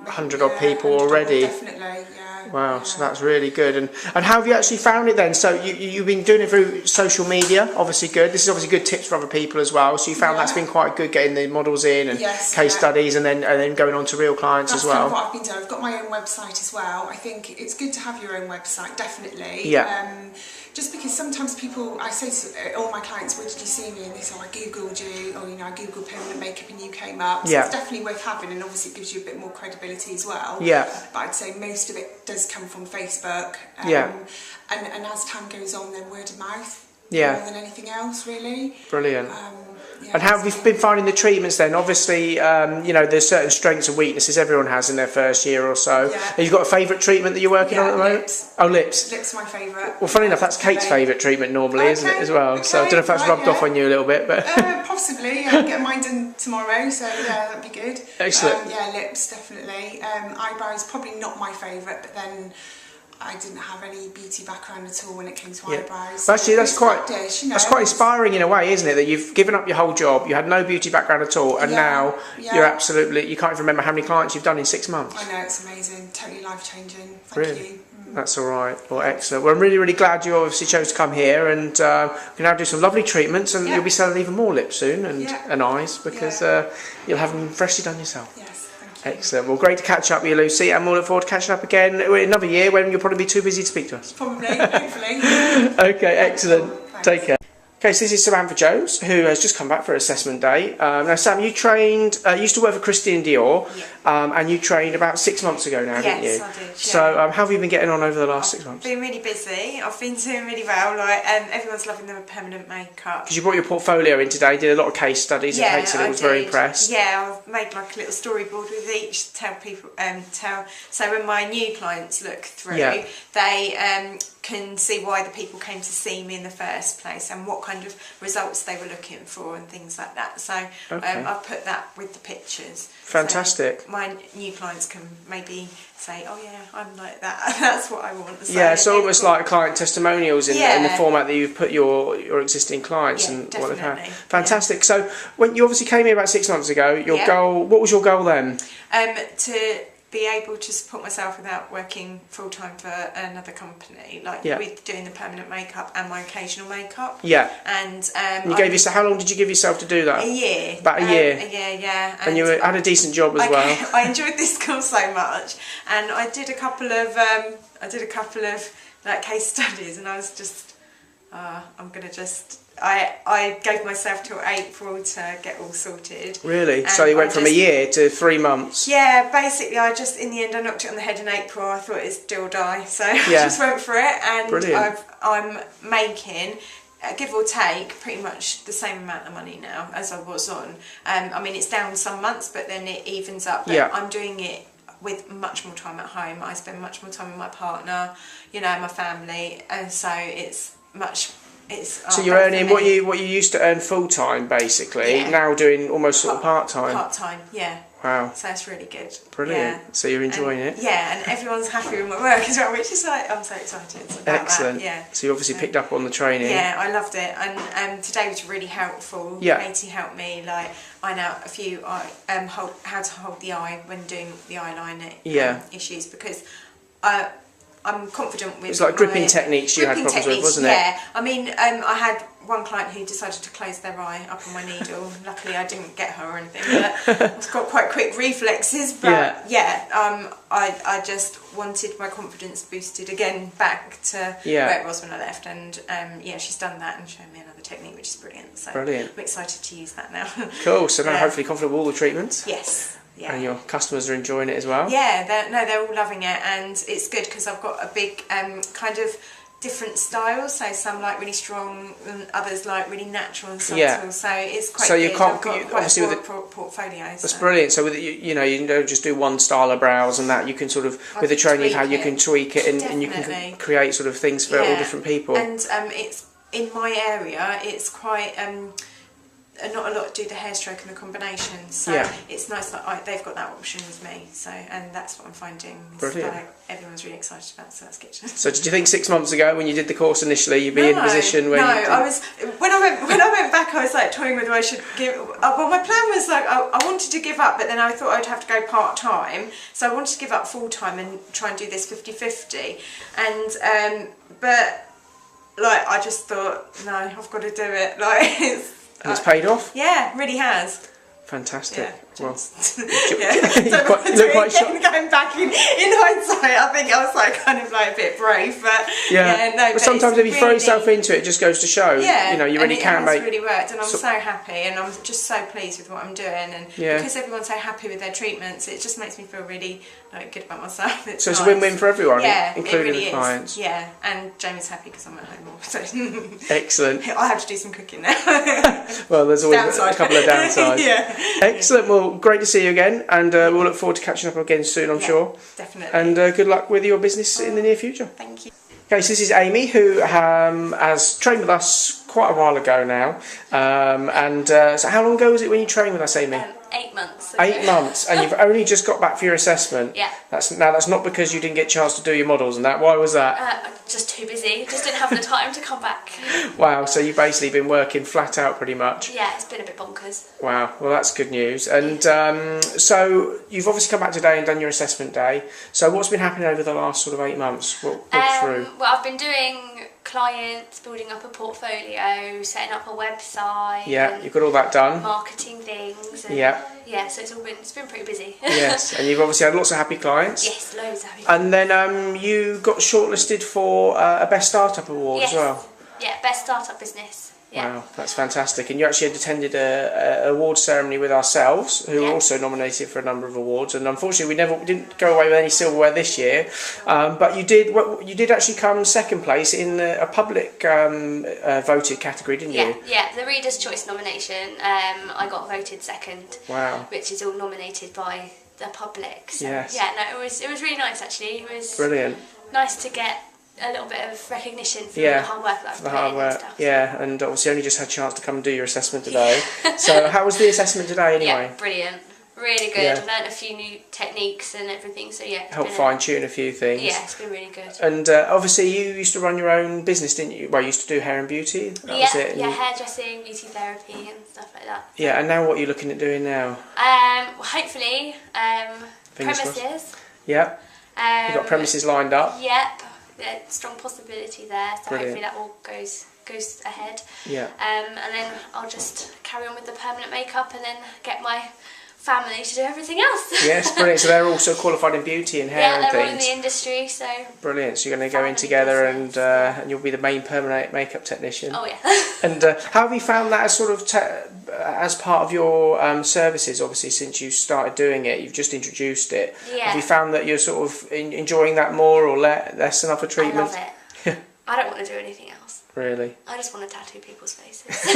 100 odd people 100 already. Definitely, yeah. Wow, so that's really good. And how have you actually found it then? So you've been doing it through social media, obviously good. This is obviously good tips for other people as well. So you found that's been quite good, getting the models in and case studies, and then going on to real clients as well. That's kind of what I've been doing. I've got my own website as well. I think it's good to have your own website, definitely. Yeah. Just because sometimes people, I say to all my clients, where did you see me? And they say, I googled you, or I googled permanent makeup and you came up. So it's definitely worth having, and obviously it gives you a bit more credibility as well. Yeah. But I'd say most of it does come from Facebook. And as time goes on, then word of mouth. More than anything else, really. Brilliant. And how have you been finding the treatments then? Obviously, there's certain strengths and weaknesses everyone has in their first year or so. Yeah. Have you got a favourite treatment that you're working on at the moment? Lips. Oh, lips. Lips are my favourite. Well, funny enough, that's Kate's favourite treatment normally, isn't it, as well? So I don't know if that's rubbed off on you a little bit, but... possibly. I'll get mine done tomorrow, so yeah, that'd be good. Excellent. Lips, definitely. Eyebrows, probably not my favourite, but then... I didn't have any beauty background at all when it came to eyebrows. But actually, that's quite inspiring in a way, isn't it? That you've given up your whole job, you had no beauty background at all, and now you're absolutely, you can't even remember how many clients you've done in 6 months. I know, it's amazing, totally life changing. Thank you. That's all right. Well, excellent. Well, I'm really, really glad you obviously chose to come here, and you can now do some lovely treatments, and you'll be selling even more lips soon and eyes because you'll have them freshly done yourself. Yes. Excellent. Well, great to catch up with you, Lucy, and we'll look forward to catching up again in another year when you'll probably be too busy to speak to us. Probably, hopefully. Okay, excellent. Take care. Okay, so this is Samantha Jones, who has just come back for assessment day. Now, Sam, you trained, used to work for Christian Dior, and you trained about 6 months ago now, didn't you? Yes, I did. Yeah. So, how have you been getting on over the last 6 months? Been really busy. I've been doing really well. Everyone's loving the permanent makeup. Because you brought your portfolio in today, did a lot of case studies, and Kate said it was very impressed. Yeah, I've made like a little storyboard with each, tell people, so when my new clients look through, they can see why the people came to see me in the first place and what kind of results they were looking for and things like that. So I've put that with the pictures. Fantastic. So my new clients can maybe say, oh yeah, I'm like that. That's what I want to say. Yeah, so almost like client testimonials in the format that you've put your existing clients and what they've had. Fantastic. So when you obviously came here about 6 months ago, your goal, what was your goal then? To be able to support myself without working full time for another company, like with doing the permanent makeup and my occasional makeup. Yeah. And you gave yourself, how long did you give yourself to do that? A year. About a year. A year, yeah. And you had a decent job as well. I enjoyed this course so much, and I did a couple of like case studies, and I was just, I'm gonna just. I gave myself till April to get all sorted. Really? And so you went from a year to 3 months? Yeah, basically I just, in the end I knocked it on the head in April. I thought it's do or die, so I just went for it, and I'm making, give or take, pretty much the same amount of money now as I was on. I mean, it's down some months, but then it evens up. But I'm doing it with much more time at home. I spend much more time with my partner, you know, my family, and so it's much. So you're earning what you used to earn full time, basically. Now doing almost sort of part time. Part time, yeah. Wow. So it's really good. Brilliant. Yeah. So you're enjoying it. Yeah, and everyone's happy with my work as well, which is like, I'm so excited about Excellent. that. Yeah. So you obviously picked up on the training. Yeah, I loved it, and today was really helpful. Yeah. Katy helped me like iron out a few how to hold the eye when doing the eyeliner issues, because I'm confident with. It's like gripping techniques you had problems with, wasn't it? Yeah, I mean, I had one client who decided to close their eye up on my needle. Luckily, I didn't get her or anything, but I've got quite quick reflexes. But I just wanted my confidence boosted again back to where it was when I left, and she's done that and shown me another technique, which is brilliant. So I'm excited to use that now. Cool. So now hopefully confident with all the treatments. Yes. Yeah. And your customers are enjoying it as well? Yeah, they're all loving it, and it's good because I've got a big kind of different styles, so some like really strong and others like really natural and subtle, so it's quite good. I've got quite a broad portfolio. That's brilliant. So with you know, you don't just do one style of brows and that, you can sort of, with the training how you can tweak it, and you can create sort of things for all different people. And it's in my area, it's quite not a lot do the hair stroke and the combination, so it's nice that they've got that option with me. So, and that's what I'm finding. Brilliant. Like, everyone's really excited about, so that's good. So, did you think 6 months ago when you did the course initially, you'd be in a position where? I was when I went back, I was like toying with whether I should give. Well, my plan was like I wanted to give up, but then I thought I'd have to go part time, so I wanted to give up full time and try and do this 50-50, and but like I just thought, no, I've got to do it. Like. And it's paid off? Yeah, really has. Fantastic. Yeah, well, you look quite shocked. Going back in hindsight, I think I was like kind of like a bit brave, but but sometimes if you throw yourself into it, it just goes to show. Yeah, you know, you really can make. It's really worked, and I'm so happy, and I'm just so pleased with what I'm doing, and because everyone's so happy with their treatments, it just makes me feel really like good about myself. So it's a win-win for everyone, including really the clients. Yeah, and Jamie's happy because I'm at home more. So excellent. I have to do some cooking now. Well, there's always a couple of downsides. Excellent. Well, great to see you again, and we'll look forward to catching up again soon, I'm sure. Definitely. And good luck with your business in the near future. Thank you. Okay, so this is Amy, who has trained with us quite a while ago now. So how long ago was it when you trained with us, Amy? 8 months ago. 8 months, and you've only just got back for your assessment. Yeah. That's not because you didn't get a chance to do your models and that. Why was that? Just too busy. Just didn't have the time to come back. Wow, so you've basically been working flat out pretty much. Yeah, it's been a bit bonkers. Wow, well that's good news. And so you've obviously come back today and done your assessment day. So what's been happening over the last sort of 8 months? Walk through. Well, I've been doing clients, building up a portfolio, setting up a website. Yeah, you've got all that done. Marketing things. And yeah, so it's been pretty busy. Yes, and you've obviously had lots of happy clients. Yes, loads of happy clients. And then you got shortlisted for a Best Startup Award as well. Yeah, Best Startup Business. Yeah. Wow, that's fantastic. And you actually had attended an award ceremony with ourselves, who were also nominated for a number of awards. And unfortunately, we didn't go away with any silverware this year. But you did actually come second place in a public voted category, didn't you? Yeah, the Reader's Choice nomination. I got voted second. Wow. Which is all nominated by the public. So, yes. Yeah, no, it was really nice actually. It was brilliant. Nice to get a little bit of recognition for the hard work that I've put in and stuff. Yeah, and obviously only just had a chance to come and do your assessment today. So how was the assessment today anyway? Yeah, brilliant. Really good. Yeah. Learned a few new techniques and everything, so yeah. Help fine tune a few things. Yeah, it's been really good. And obviously you used to run your own business, didn't you? Well, you used to do hair and beauty. That was it. Yeah, hairdressing, beauty therapy and stuff like that. Yeah, and now what are you looking at doing now? Hopefully, premises. Yeah. You've got premises lined up. Yep. There's strong possibility there. So Brilliant. hopefully that all goes ahead. Yeah. And then I'll just carry on with the permanent makeup and then get my family to do everything else. Yes, brilliant. So they're also qualified in beauty and hair Yeah, and they're things. all in the industry, so. Brilliant. So you're going to go in Family together business, and you'll be the main permanent makeup technician. Oh yeah. And how have you found that as sort of as part of your services? Obviously, since you started doing it, you've just introduced it. Yeah. Have you found that you're sort of enjoying that more or less than other I treatment? love it. I don't want to do anything else. Really? I just want to tattoo people's faces.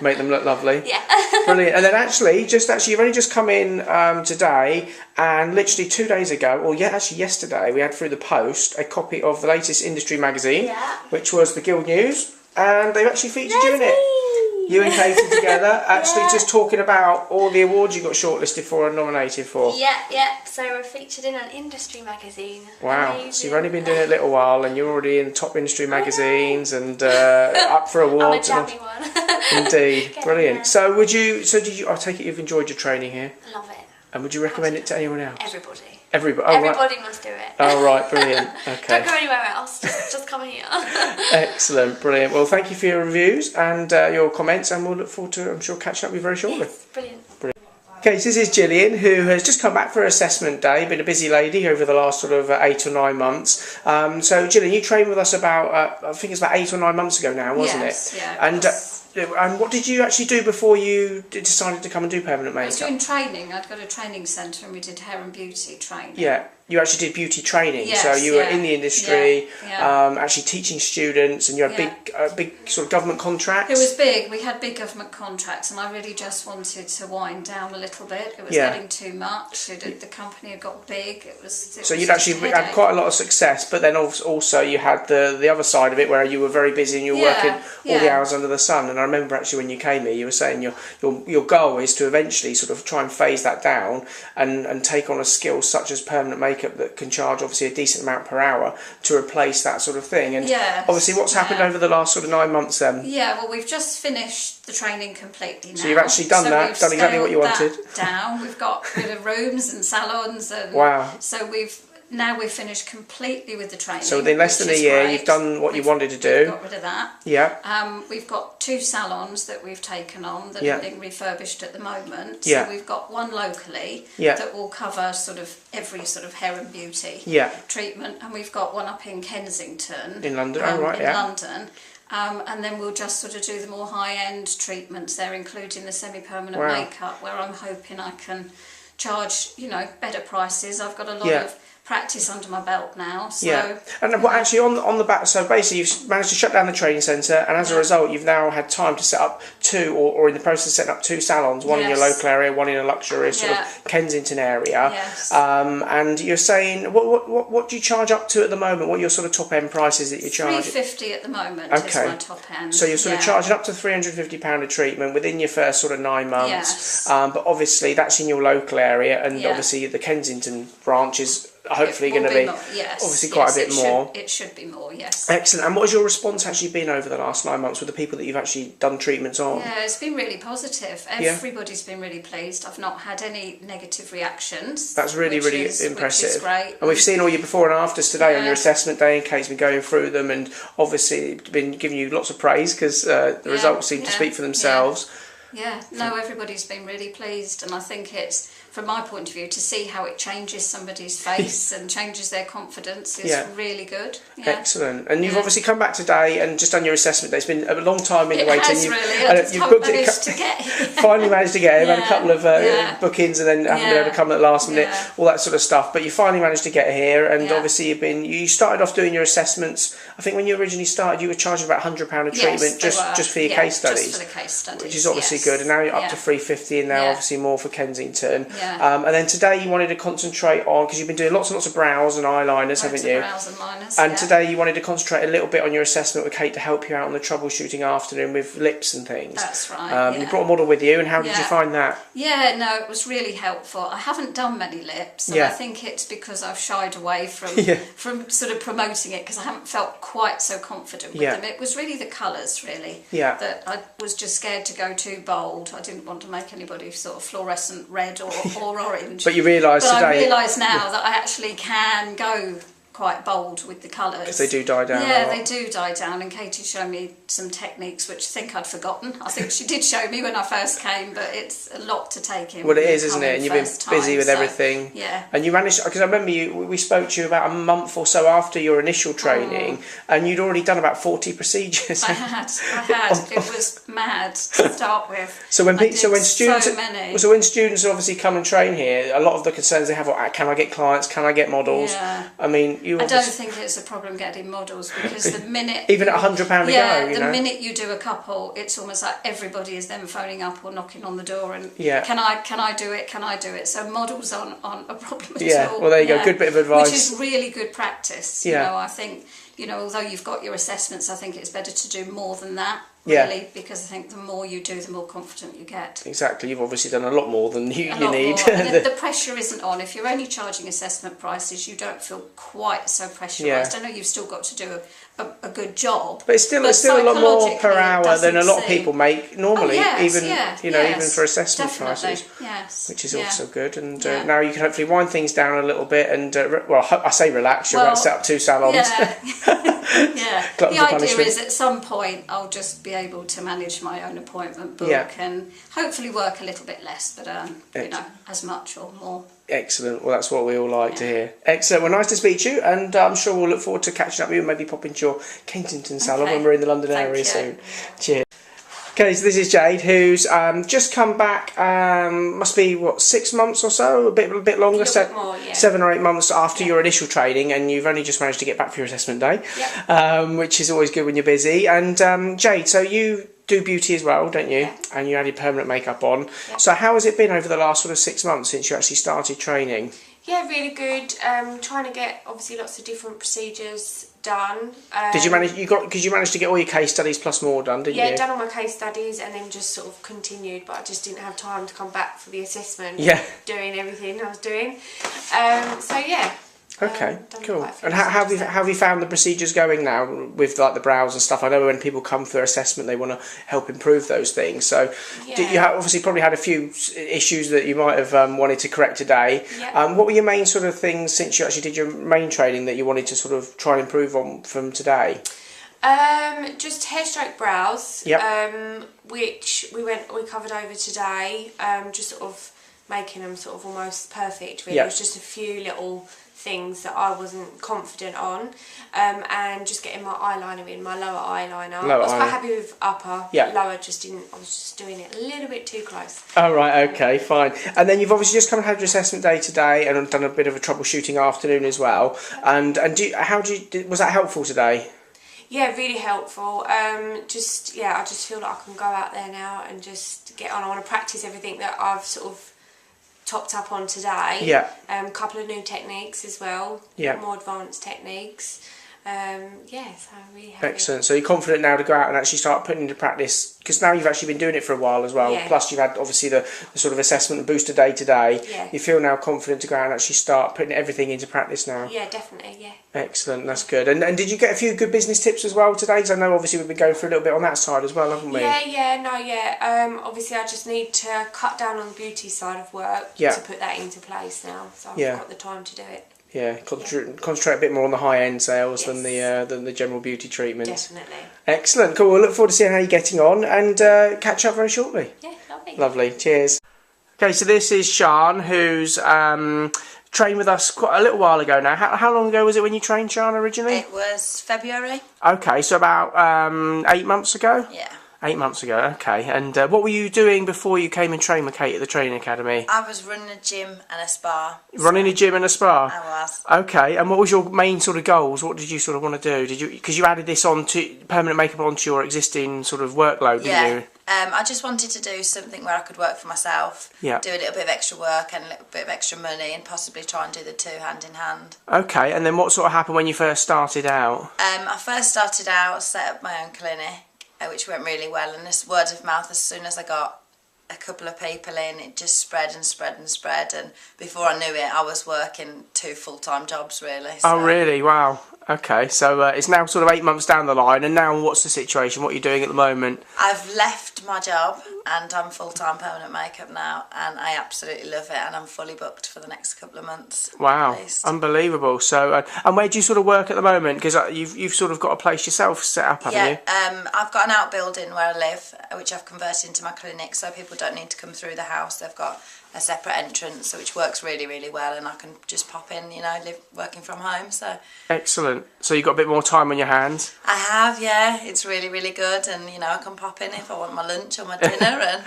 Make them look lovely. Yeah. Brilliant. And then actually, you've only just come in today, and literally 2 days ago, or actually yesterday, we had through the post a copy of the latest industry magazine, Yeah. which was the Guild News, and they've actually featured you in it. You and Katy together, actually just talking about all the awards you got shortlisted for and nominated for. Yeah. So we're featured in an industry magazine. Wow. Amazing. So you've only been doing it a little while, and you're already in top industry magazines and up for awards. I'm a jammy one. Indeed. Getting Brilliant. there. So did you, I take it you've enjoyed your training here? I love it. And would you recommend it to anyone else? Everybody. Everybody. Oh, Everybody right. must do it. Oh, right. Brilliant. Okay. Don't go anywhere else. Just come here. Excellent. Brilliant. Well, thank you for your reviews and your comments, and we'll look forward to, I'm sure, catching up with you very shortly. Yes, brilliant. Okay, so this is Gillian, who has just come back for her assessment day, been a busy lady over the last sort of 8 or 9 months. So Gillian, you trained with us about, I think it's about 8 or 9 months ago now, wasn't Yes, it? yeah, it And, was. and what did you actually do before you decided to come and do permanent I was makeup? doing training. I'd got a training centre and we did hair and beauty training. Yeah, you actually did beauty training, Yes, so you were yeah. in the industry, Yeah. actually teaching students, and you had big sort of government contracts. It was big. We had big government contracts, and I really just wanted to wind down a little bit. It was Yeah. getting too much. The company had got big. It was So was you'd just actually a had headache. quite a lot of success, but then also you had the other side of it where you were very busy and you were working all the hours under the sun. And I remember actually when you came here, you were saying your goal is to eventually sort of try and phase that down and take on a skill such as permanent makeup that can charge obviously a decent amount per hour to replace that sort of thing. And obviously what's happened over the last sort of 9 months then? Yeah, well, we've just finished the training completely now. So you've actually done that, we've done exactly what you scaled wanted. that down. We've got rid of rooms and salons, and Wow. so we've finished completely with the training. So within less than a year, you've done what you wanted to do. We've got rid of that. Yeah. We've got 2 salons that we've taken on that Yeah. are being refurbished at the moment. Yeah. So we've got one locally Yeah. that will cover sort of every sort of hair and beauty Yeah. treatment, and we've got one up in Kensington. In London, oh right, in yeah. London. And then we'll just sort of do the more high-end treatments there, including the semi-permanent Wow. makeup, where I'm hoping I can charge, better prices. I've got a lot Yeah. of practice under my belt now. So Yeah, and what actually on the back, so basically you've managed to shut down the training centre, and as a result you've now had time to set up 2 or in the process of setting up 2 salons, one in your Yes. local area, one in a luxurious sort Yeah. of Kensington area. Yes. And you're saying what do you charge up to at the moment? What are your sort of top end prices that you charge? £350 at the moment is Okay. my top end. So you're sort of charging up to £350 a treatment within your first sort of 9 months. Yes. But obviously that's in your local area, and Yeah. obviously the Kensington branch is hopefully It will going to be more, yes, obviously quite yes, a bit more. It should be more, yes. Excellent. And what has your response actually been over the last 9 months with the people that you've actually done treatments on? Yeah, it's been really positive. Yeah. Everybody's been really pleased. I've not had any negative reactions. That's really, which really is, impressive. Which is great. And we've seen all your before and afters today on Yeah. your assessment day, and Kate's been going through them, and obviously been giving you lots of praise because the results seem to speak for themselves. Yeah, no, everybody's been really pleased, and I think it's, from my point of view, to see how it changes somebody's face and changes their confidence is really good. Yeah. Excellent. And you've obviously come back today and just done your assessment day. It's been a long time in the It waiting. has really. And I just you've haven't booked it. managed to get here. Finally managed to get it. Had a Yeah. couple of Yeah. bookings, and then haven't been able to come at the last minute. Yeah. All that sort of stuff. But you finally managed to get here, and Yeah. obviously you started off doing your assessments. I think when you originally started, you were charging about £100 a treatment Yes, they were. just for your Yeah, case studies. Just for the case studies, Which is obviously yes. good, and now you're up Yeah. to £350, and now Yeah. obviously more for Kensington. Yeah. And then today you wanted to concentrate on, because you've been doing lots and lots of brows and eyeliners, Loads haven't of you? brows and liners, And yeah. today you wanted to concentrate a little bit on your assessment with Kate to help you out on the troubleshooting afternoon with lips and things. That's right, You yeah. brought a model with you, and how did you Yeah. find that? Yeah, no, it was really helpful. I haven't done many lips, and Yeah. I think it's because I've shied away from Yeah. from sort of promoting it because I haven't felt quite so confident with Yeah. them. It was really the colours, really, Yeah. that I was just scared to go too bold. I didn't want to make anybody sort of fluorescent red or orange. But you realise today... I realise now that I actually can go quite bold with the colours. Because they do die down. Yeah, they do die down, and Katie showed me some techniques which I think I'd forgotten. I think she did show me when I first came, but it's a lot to take in. Well, it is, isn't it? And you've been busy with everything. Yeah. And you managed, because I remember we spoke to you about a month or so after your initial training, and you'd already done about 40 procedures. I had. It was mad to start with. So when students obviously come and train here, a lot of the concerns they have are, can I get clients? Can I get models? Yeah. I mean, I don't think it's a problem getting models, because the minute even at £100 a go, the minute you do a couple, it's almost like everybody is then phoning up or knocking on the door and can I do it? So models aren't a problem at all. Well, there you go, good bit of advice, which is really good practice. You know, I think, you know, although you've got your assessments, I think it's better to do more than that. Really, because I think the more you do, the more confident you get. Exactly, you've obviously done a lot more than you need. The pressure isn't on. If you're only charging assessment prices, you don't feel quite so pressurised. I know you've still got to do a good job, but it's still a lot more per hour than a lot of people make normally, even for assessment prices. Yes, which is also good. And now you can hopefully wind things down a little bit. And I say relax. You're about to set up 2 salons. The idea is at some point I'll just be able to manage my own appointment book and hopefully work a little bit less, but as much or more. Excellent. Well, that's what we all like to hear. Excellent. Well, nice to speak to you, and I'm sure we'll look forward to catching up with you and maybe pop into your Kensington salon when we're in the London area soon. Cheers. Okay, so this is Jade, who's just come back. Must be 6 months or so, a bit longer, 7 or 8 months after your initial training, and you've only just managed to get back for your assessment day, which is always good when you're busy. And Jade, so you do beauty as well, don't you? And you added permanent makeup on. So how has it been over the last sort of 6 months since you actually started training? Yeah, really good. Trying to get obviously lots of different procedures done. Did you manage? Because you managed to get all your case studies plus more done, didn't you? Yeah, done all my case studies and then just sort of continued, but I just didn't have time to come back for the assessment. Doing everything I was doing. So yeah. Okay, cool. And how have you found the procedures going now with like the brows and stuff? I know when people come for their assessment, they want to help improve those things. So you have obviously probably had a few issues that you might have wanted to correct today. What were your main sort of things since you actually did your main training that you wanted to sort of try and improve on from today? Just hair stroke brows, which we covered over today. Just sort of making them sort of almost perfect. Really, it was just a few little things that I wasn't confident on, and just getting my eyeliner in, my lower eyeliner. I was quite happy with upper, lower just didn't, I was just doing it a little bit too close. Oh right, okay, fine. And then you've obviously just come and had your assessment day today and done a bit of a troubleshooting afternoon as well, and was that helpful today? Yeah, really helpful. I just feel like I can go out there now and just get on. I want to practice everything that I've sort of topped up on today. A couple of new techniques as well. More advanced techniques. So I'm really happy. Excellent. So you're confident now to go out and actually start putting into practice, because now you've actually been doing it for a while as well. Plus you've had obviously the sort of assessment and booster day today. You feel now confident to go out and actually start putting everything into practice now. Yeah, definitely. Excellent. That's good. And did you get a few good business tips as well today? Because I know obviously we've been going through a little bit on that side as well, haven't we? Obviously I just need to cut down on the beauty side of work to put that into place now. So I've got the time to do it. Concentrate a bit more on the high-end sales than the general beauty treatments. Definitely. Excellent, cool. We'll look forward to seeing how you're getting on and catch up very shortly. Yeah, lovely. Cheers. Okay, so this is Sian, who's trained with us quite a little while ago now. How long ago was it when you trained, Sian, originally? It was February. Okay, so about 8 months ago? Yeah. 8 months ago, okay. And what were you doing before you came and trained with Kate at the training academy? I was running a gym and a spa. Running a gym and a spa? I was. Okay, and what was your main sort of goals? What did you sort of want to do? Did you, because you added this on to permanent makeup onto your existing sort of workload, didn't you? I just wanted to do something where I could work for myself, do a little bit of extra work and a little bit of extra money, and possibly try and do the two hand in hand. Okay, and then what sort of happened when you first started out? I first started out, set up my own clinic, which went really well, and this word of mouth, as soon as I got a couple of people in, it just spread and spread and spread, and before I knew it I was working 2 full-time jobs really. So. Oh really? Wow. Okay, so it's now sort of 8 months down the line, and now what's the situation? What are you doing at the moment? I've left my job and I'm full-time permanent makeup now, and I absolutely love it, and I'm fully booked for the next couple of months. Wow, unbelievable. So, and where do you sort of work at the moment? Because you've sort of got a place yourself set up, haven't you? Yeah, I've got an outbuilding where I live, which I've converted into my clinic, so people don't need to come through the house. They've got a separate entrance, which works really, really well, and I can just pop in, you know, working from home. So excellent. So you've got a bit more time on your hands. I have, yeah. It's really, really good, and you know, I can pop in if I want my lunch or my dinner, and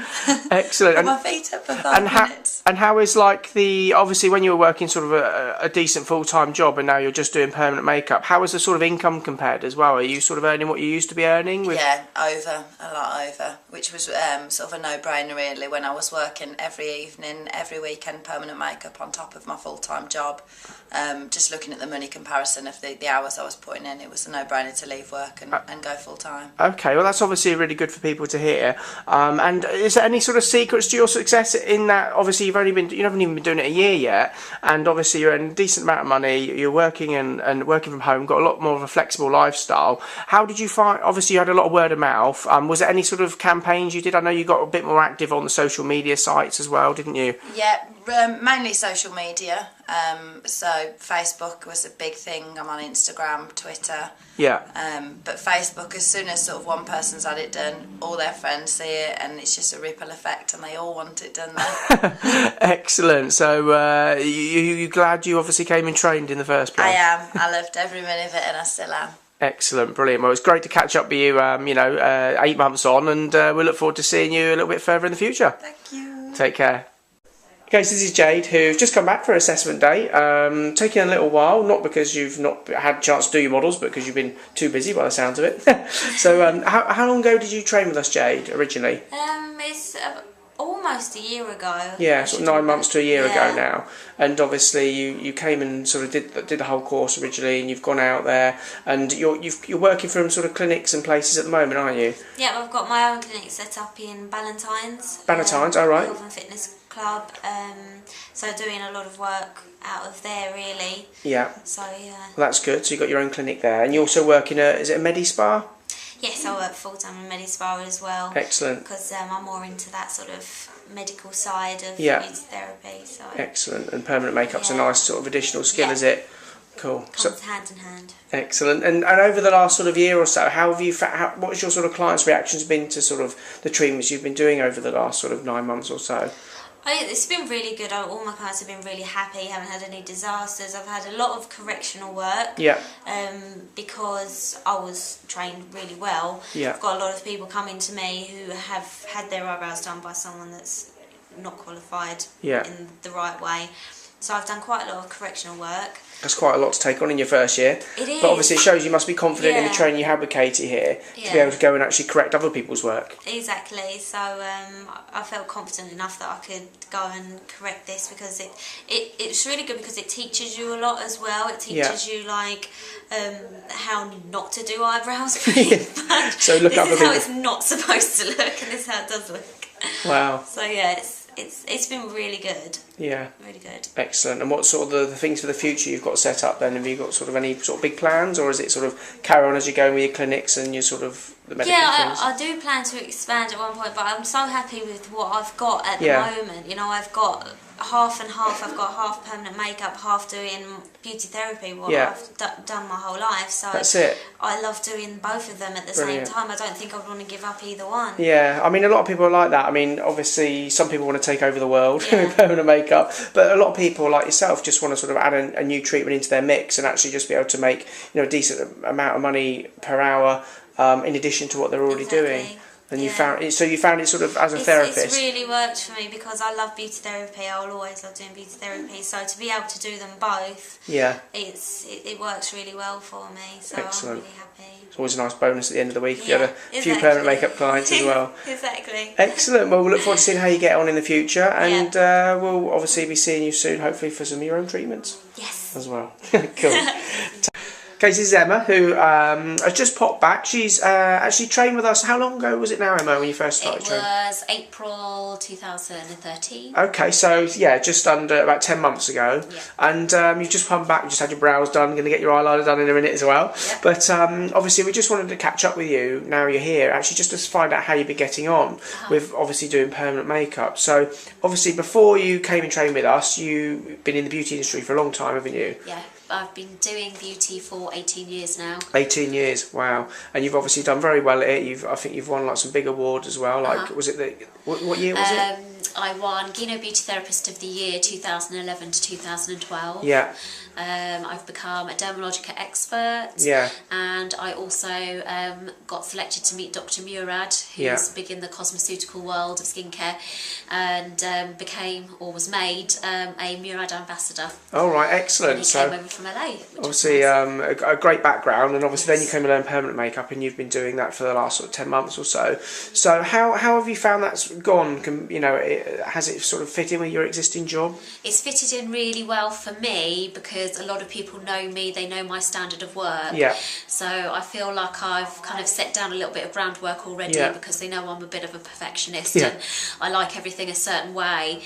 excellent. put my feet up for 5 minutes. And how is like obviously when you were working sort of a decent full-time job, and now you're just doing permanent makeup, how is the sort of income compared as well? Are you sort of earning what you used to be earning? Yeah, a lot over, which was sort of a no-brainer really when I was working every evening, every weekend, permanent makeup on top of my full-time job. Just looking at the money comparison of the hours I was putting in, it was a no-brainer to leave work and go full-time. Okay, well that's obviously really good for people to hear. And is there any sort of secrets to your success in that? Obviously you haven't even been doing it a year yet, and obviously you're earning a decent amount of money, you're working and working from home, got a lot more of a flexible lifestyle. How did you find, obviously you had a lot of word of mouth, was there any sort of campaigns you did? I know you got a bit more active on the social media sites as well, didn't you? Yeah, mainly social media. So Facebook was a big thing. I'm on Instagram, Twitter. Yeah. But Facebook, as soon as sort of one person's had it done, all their friends see it, and it's just a ripple effect, and they all want it done there. Excellent. So you glad you obviously came and trained in the first place? I am. I loved every minute of it, and I still am. Excellent, brilliant. Well, it's great to catch up with you, 8 months on, and we look forward to seeing you a little bit further in the future. Thank you. Take care. Okay, so this is Jade, who's just come back for assessment day. Taking a little while, not because you've not had a chance to do your models, but because you've been too busy by the sounds of it. So how long ago did you train with us, Jade, originally? It's almost a year ago. Yeah, sort of 9 months to a year ago now. And obviously you came and sort of did the whole course originally, and you've gone out there, and you're working from sort of clinics and places at the moment, aren't you? Yeah, I've got my own clinic set up in Ballantynes. Ballantynes, all right. Health and Fitness Club. So doing a lot of work out of there, really. Yeah. So yeah. Well, that's good. So you've got your own clinic there, and you also work in is it a Medi-Spa? Yes, I work full-time in Medi-Spa as well. Excellent. Because I'm more into that sort of medical side of beauty therapy. So. Excellent. And permanent makeup's a nice sort of additional skill, is it? Cool. Comes hand in hand. Excellent. And over the last sort of year or so, how have you what has your sort of clients' reactions been to sort of the treatments you've been doing over the last sort of 9 months or so? It's been really good. All my clients have been really happy. Haven't had any disasters. I've had a lot of correctional work. Yeah. Because I was trained really well. Yeah. I've got a lot of people coming to me who have had their eyebrows done by someone that's not qualified in the right way. So I've done quite a lot of correctional work. That's quite a lot to take on in your first year. It is. But obviously it shows you must be confident in the training you had with Katy here to be able to go and actually correct other people's work. Exactly. So I felt confident enough that I could go and correct this, because it's really good because it teaches you a lot as well. It teaches you like how not to do eyebrows. So look up this is how it's not supposed to look, and this is how it does look. Wow. So yeah, it's been really good. Yeah. Really good. Excellent. And what sort of the things for the future you've got set up then? Have you got sort of any sort of big plans, or is it sort of carry on as you're going with your clinics and your sort of the medical things? I do plan to expand at one point, but I'm so happy with what I've got at the moment. You know, I've got half and half. I've got half permanent makeup, half doing beauty therapy, what I've done my whole life. So that's it. I love doing both of them at the same time. I don't think I would want to give up either one. Yeah, I mean, a lot of people are like that. I mean, obviously, some people want to take over the world with permanent makeup, but a lot of people like yourself just want to sort of add a new treatment into their mix and actually just be able to make a decent amount of money per hour in addition to what they're already doing. And you found it sort of as a therapist. It's really worked for me because I love beauty therapy. I'll always love doing beauty therapy. So to be able to do them both, it works really well for me. So excellent. I'm really happy. It's always a nice bonus at the end of the week if you had a few permanent makeup clients as well. Exactly. Excellent. Well, we'll look forward to seeing how you get on in the future, and we'll obviously be seeing you soon, hopefully for some of your own treatments. Yes. As well. Cool. Okay, this is Emma, who has just popped back. She's actually trained with us. How long ago was it now, Emma, when you first started training? It was April 2013. Okay, so yeah, just under about 10 months ago. Yeah. And you've just come back, you just had your brows done, going to get your eyeliner done in a minute as well. Yeah. But obviously we just wanted to catch up with you, now you're here, actually just to find out how you've been getting on with obviously doing permanent makeup. So obviously before you came and trained with us, you've been in the beauty industry for a long time, haven't you? Yeah, I've been doing beauty for 18 years now. 18 years, wow. And you've obviously done very well at it. I think you've won like some big awards as well. Like, was it what year was it? I won Guinness Beauty Therapist of the Year 2011 to 2012. Yeah. I've become a dermatological expert. Yeah. And I also got selected to meet Dr. Murad, who's big in the cosmeceutical world of skincare, and became, or was made, a Murad ambassador. Oh, right, excellent. And he came over from LA. Obviously, a great background, and obviously then you came and learned permanent makeup, and you've been doing that for the last sort of 10 months or so. So how have you found that's gone? You know, has it sort of fit in with your existing job? It's fitted in really well for me because a lot of people know me, they know my standard of work. Yeah. So I feel like I've kind of set down a little bit of groundwork already because they know I'm a bit of a perfectionist and I like everything a certain way.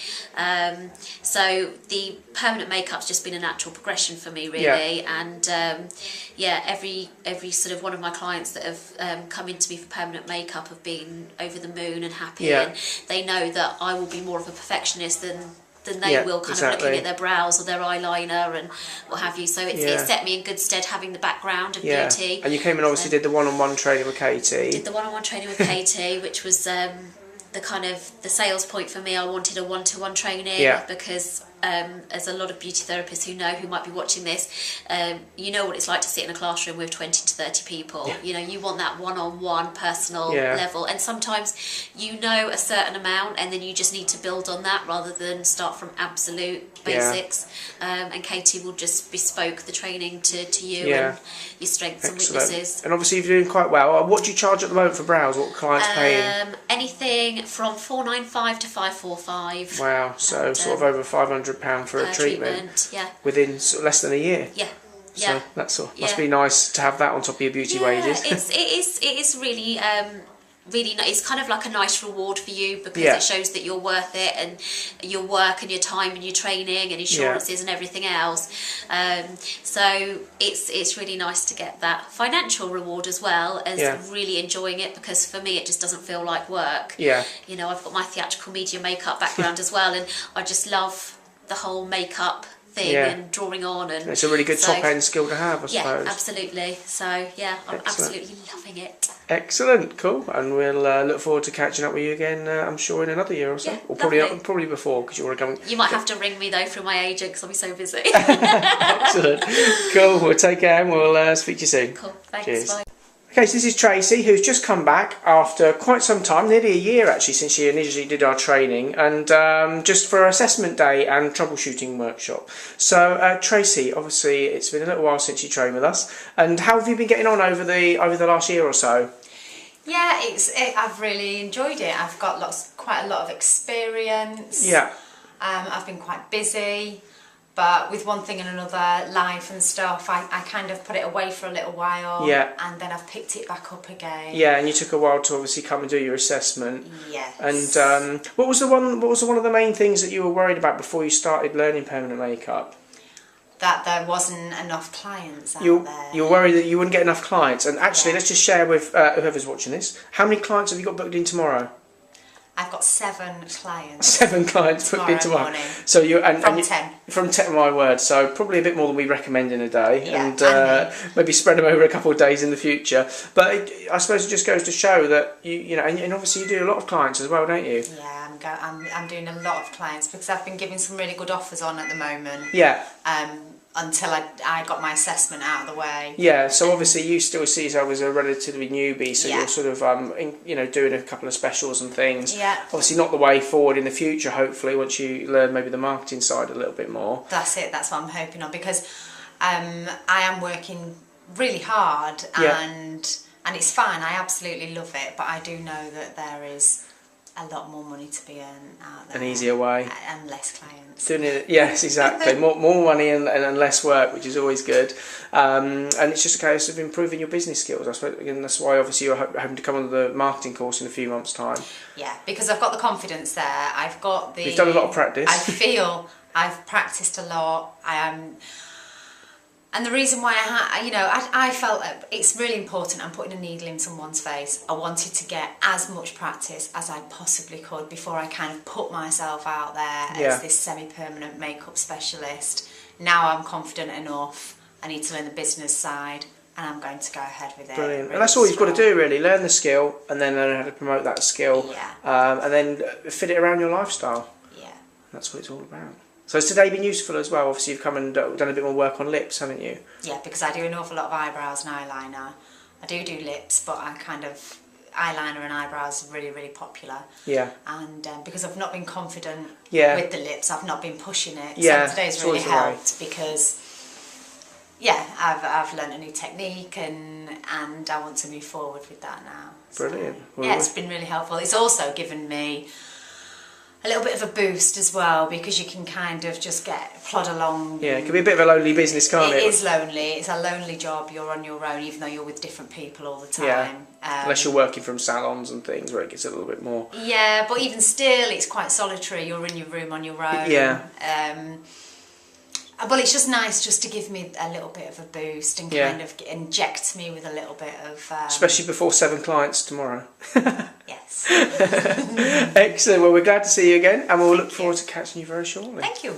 So the permanent makeup's just been a natural progression for me, really. And every sort of one of my clients that have come into me for permanent makeup have been over the moon and happy, and they know that I will be more of a perfectionist than they will, kind of looking at their brows or their eyeliner and what have you. So it's set me in good stead having the background of beauty. And you came and obviously did the one-on-one training with Katy. Did the one-on-one training with Katy, which was the kind of the sales point for me. I wanted a one-to-one training because as a lot of beauty therapists who might be watching this, you know what it's like to sit in a classroom with 20 to 30 people. You know, you want that one-on-one personal level, and sometimes you know a certain amount and then you just need to build on that rather than start from absolute basics. And Katy will just bespoke the training to you and your strengths and weaknesses. And obviously you're doing quite well. What do you charge at the moment for brows? What clients paying? Anything from $495 to $545. Wow, so sort of over £500 for a treatment within sort of less than a year. So that's all. Must be nice to have that on top of your beauty wages. It is really really nice. It's kind of like a nice reward for you because it shows that you're worth it, and your work and your time and your training and insurances and everything else. So it's really nice to get that financial reward as well as really enjoying it, because for me it just doesn't feel like work. You know, I've got my theatrical media makeup background as well, and I just love the whole makeup thing and drawing on, and it's a really good top end skill to have, I suppose. Yeah, absolutely. So I'm absolutely loving it. Excellent, cool, and we'll look forward to catching up with you again. I'm sure in another year or so, or probably before, because you want to come. You might have to ring me though through my agent because I'll be so busy. Excellent, cool. We'll take care and we'll speak to you soon. Cool, thanks. Cheers. Bye. Okay, so this is Tracy, who's just come back after quite some time, nearly a year actually, since she initially did our training, and just for our assessment day and troubleshooting workshop. So Tracy, obviously it's been a little while since you trained with us, and how have you been getting on over the last year or so? Yeah, I've really enjoyed it. I've got quite a lot of experience. Yeah. I've been quite busy. But with one thing and another, life and stuff, I kind of put it away for a little while. Yeah. And then I've picked it back up again. Yeah, and you took a while to obviously come and do your assessment. Yes. And what was one of the main things that you were worried about before you started learning permanent makeup? That there wasn't enough clients out there. You were worried that you wouldn't get enough clients. And actually, let's just share with whoever's watching this. How many clients have you got booked in tomorrow? I've got 7 clients. 7 clients booked in tomorrow. Morning. So you from 10. From 10, my word. So probably a bit more than we recommend in a day, Yeah, and maybe spread them over a couple of days in the future. But I suppose it just goes to show that you know, and obviously you do a lot of clients as well, don't you? Yeah, I'm doing a lot of clients because I've been giving some really good offers on at the moment. Yeah. Until I got my assessment out of the way. Yeah, so obviously you still see yourself as a relatively newbie, so you're sort of doing a couple of specials and things. Yeah. Obviously not the way forward in the future, hopefully, once you learn maybe the marketing side a little bit more. That's it, that's what I'm hoping on, because I am working really hard and it's fine, I absolutely love it, but I do know that there is a lot more money to be earned out there. An easier way. And less clients. Doing it, yes, exactly. more money and less work, which is always good. And it's just a case of improving your business skills, I suppose. And that's why obviously you're hoping to come on the marketing course in a few months' time. Yeah, because I've got the confidence there. I've got the... You've done a lot of practice. I feel I've practiced a lot. And the reason why I felt it's really important. I'm putting a needle in someone's face. I wanted to get as much practice as I possibly could before I kind of put myself out there as this semi-permanent makeup specialist. Now I'm confident enough. I need to learn the business side, and I'm going to go ahead with it. Brilliant. Really and that's all you've got to do, really. Learn the skill, and then learn how to promote that skill. Yeah. And then fit it around your lifestyle. Yeah. That's what it's all about. So has today been useful as well? Obviously you've come and done a bit more work on lips, haven't you? Yeah, because I do an awful lot of eyebrows and eyeliner. I do lips, but I kind of... eyeliner and eyebrows are really, really popular. Yeah. And because I've not been confident Yeah. with the lips, I've not been pushing it. Yeah. So today's really helped because... yeah, I've learned a new technique and I want to move forward with that now. Brilliant. So, yeah, it's been really helpful. It's also given me a little bit of a boost as well because you can kind of just plod along. Yeah, it can be a bit of a lonely business, can't it? It is lonely. It's a lonely job. You're on your own, even though you're with different people all the time. Yeah. Unless you're working from salons and things where it gets a little bit more. Yeah, but even still, it's quite solitary. You're in your room on your own. Yeah. Well, it's just nice just to give me a little bit of a boost and kind of inject me with a little bit of... especially before 7 clients tomorrow. Yes. Excellent. Well, we're glad to see you again, and we'll look forward to catching you very shortly. Thank you.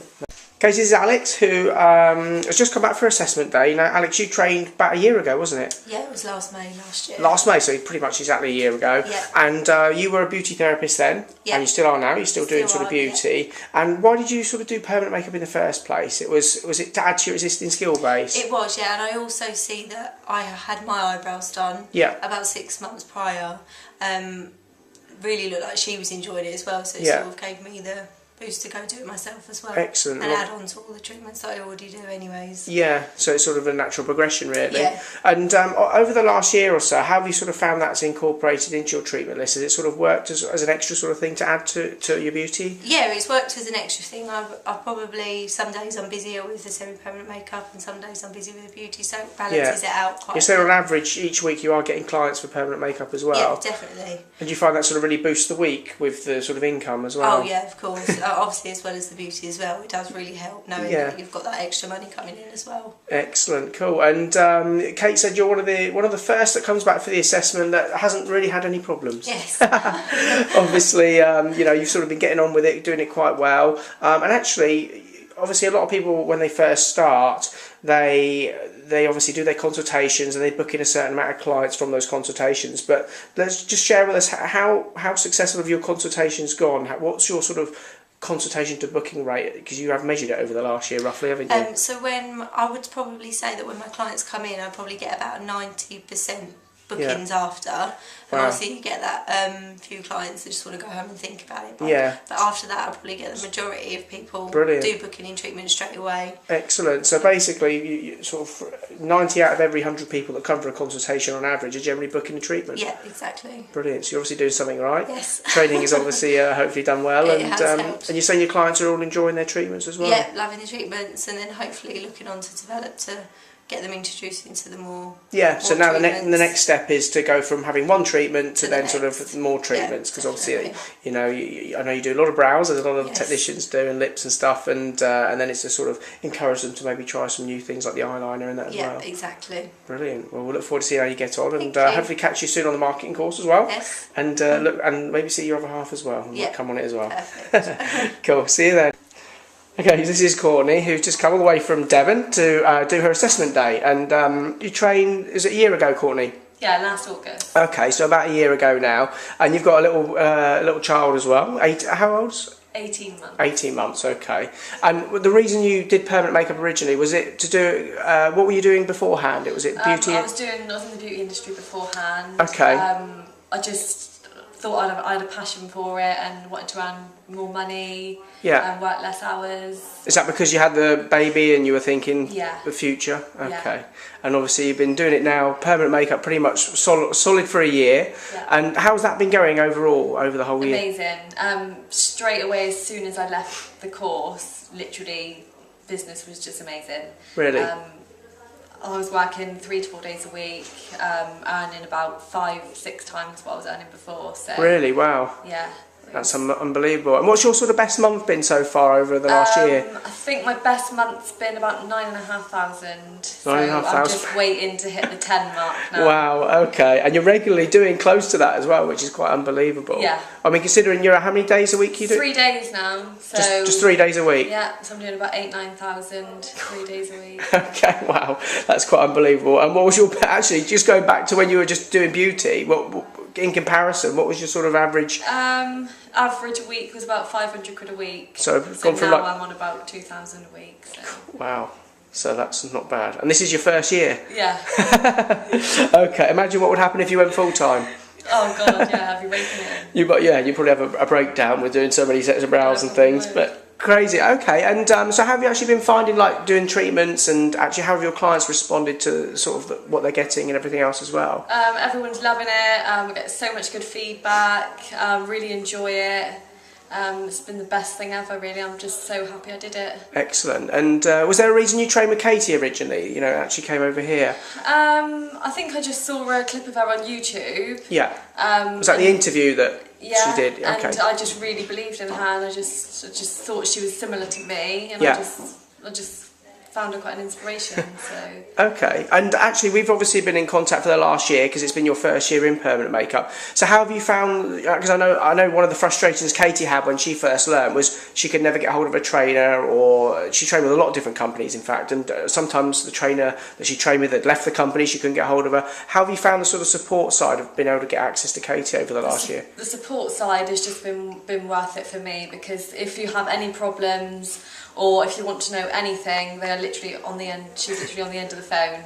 Okay, this is Alex, who has just come back for assessment day. Now, Alex, you trained about a year ago, wasn't it? Yeah, it was last May last year. Last May, so pretty much exactly a year ago. Yeah. And you were a beauty therapist then, and you still are now. You're still doing sort of beauty. Yeah. And why did you sort of do permanent makeup in the first place? Was it to add to your existing skill base? It was, yeah. And I also see that I had my eyebrows done about 6 months prior. Really looked like she was enjoying it as well, so it sort of gave me the boost to go do it myself as well. Excellent. And add on to all the treatments that I already do anyways. Yeah, so it's sort of a natural progression really. Yeah. And over the last year or so, how have you sort of found that's incorporated into your treatment list? Has it sort of worked as an extra sort of thing to add to your beauty? Yeah, it's worked as an extra thing. I've probably, some days I'm busier with the semi-permanent makeup and some days I'm busy with the beauty, so it balances it out quite So on average, each week you are getting clients for permanent makeup as well? Yeah, definitely. And do you find that sort of really boosts the week with the sort of income as well? Oh yeah, of course. Obviously as well as the beauty as well, it does really help knowing that you've got that extra money coming in as well. Excellent, cool. And Kate said you're one of the first that comes back for the assessment that hasn't really had any problems. Yes. Obviously, you've sort of been getting on with it, doing it quite well. And actually, obviously, a lot of people when they first start, they obviously do their consultations and they book in a certain amount of clients from those consultations. But let's just share with us how successful have your consultations gone? What's your sort of consultation to booking rate, because you have measured it over the last year roughly, haven't you? So when I would probably say that when my clients come in, I probably get about 90% bookings after. And obviously you get that few clients that just want to go home and think about it. But after that, I probably get the majority of people do booking in treatment straight away. Excellent. So basically, you sort of 90 out of every 100 people that come for a consultation on average are generally booking a treatment. Yeah, exactly. Brilliant. So you're obviously doing something right. Yes. Training is obviously hopefully done well. It has helped. And you're saying your clients are all enjoying their treatments as well? Yeah, loving the treatments, and then hopefully looking on to develop to get them introduced into the more so now the next step is to go from having one treatment to then sort of more treatments, because obviously I know you do a lot of brows, as a lot of technicians do, and lips and stuff, and then it's to sort of encourage them to maybe try some new things like the eyeliner and that as well. Yeah, exactly. Brilliant. Well, we'll look forward to seeing how you get on, and hopefully catch you soon on the marketing course as well. Yes. And look, and maybe see your other half as well. Might come on it as well. Perfect. Cool. See you then. Okay, this is Courtney, who's just come all the way from Devon to do her assessment day. And you trained, is it a year ago, Courtney? Yeah, last August. Okay, so about a year ago now. And you've got a little child as well. How old? 18 months. 18 months, okay. And the reason you did permanent makeup originally, was it to do, what were you doing beforehand? Was it beauty? I was in the beauty industry beforehand. Okay. I just thought I had a passion for it and wanted to earn more money and work less hours. Is that because you had the baby and you were thinking the future? Okay. Yeah. And obviously you've been doing it now, permanent makeup, pretty much solid for a year. Yeah. And how's that been going overall over the whole year? Amazing. Straight away, as soon as I left the course, literally business was just amazing. Really? I was working 3 to 4 days a week, earning about 5-6 times what I was earning before. So really? Wow. Yeah. That's unbelievable. And what's your sort of best month been so far over the last year? I think my best month's been about 9,500. So 9,500. I'm just waiting to hit the 10 mark now. Wow, okay. And you're regularly doing close to that as well, which is quite unbelievable. Yeah. I mean, considering you're how many days a week you do? 3 days now. So just 3 days a week? Yeah, so I'm doing about 8,000-9,000 3 days a week. Okay, wow. That's quite unbelievable. And what was your, actually, just going back to when you were just doing beauty, what in comparison, what was your sort of average? Average a week was about 500 quid a week. So gone from now like, I'm on about 2,000 a week. So. Wow. So that's not bad. And this is your first year? Yeah. Okay, imagine what would happen if you went full time. Oh God, yeah, I'd be raking it in. You probably have a breakdown with doing so many sets of brows and things, but crazy. Okay, and so have you actually been finding, like, doing treatments, and actually how have your clients responded to sort of what they're getting and everything else as well? Everyone's loving it. We get so much good feedback. Really enjoy it. It's been the best thing ever, really. I'm just so happy I did it. Excellent. And was there a reason you trained with Katy originally? You know, actually came over here. I think I just saw a clip of her on YouTube. Yeah. Was that the interview that she did? Okay. And I just really believed in her, and I just thought she was similar to me, and I just found her quite an inspiration. So. Okay, and actually we've obviously been in contact for the last year because it's been your first year in permanent makeup. So how have you found, because I know one of the frustrations Katy had when she first learned was she could never get hold of a trainer, or she trained with a lot of different companies in fact, and sometimes the trainer that she trained with had left the company, she couldn't get hold of her. How have you found the sort of support side of being able to get access to Katy over the last year? The support side has just been worth it for me, because if you have any problems or if you want to know anything, they are literally on the end. She's literally on the end of the phone,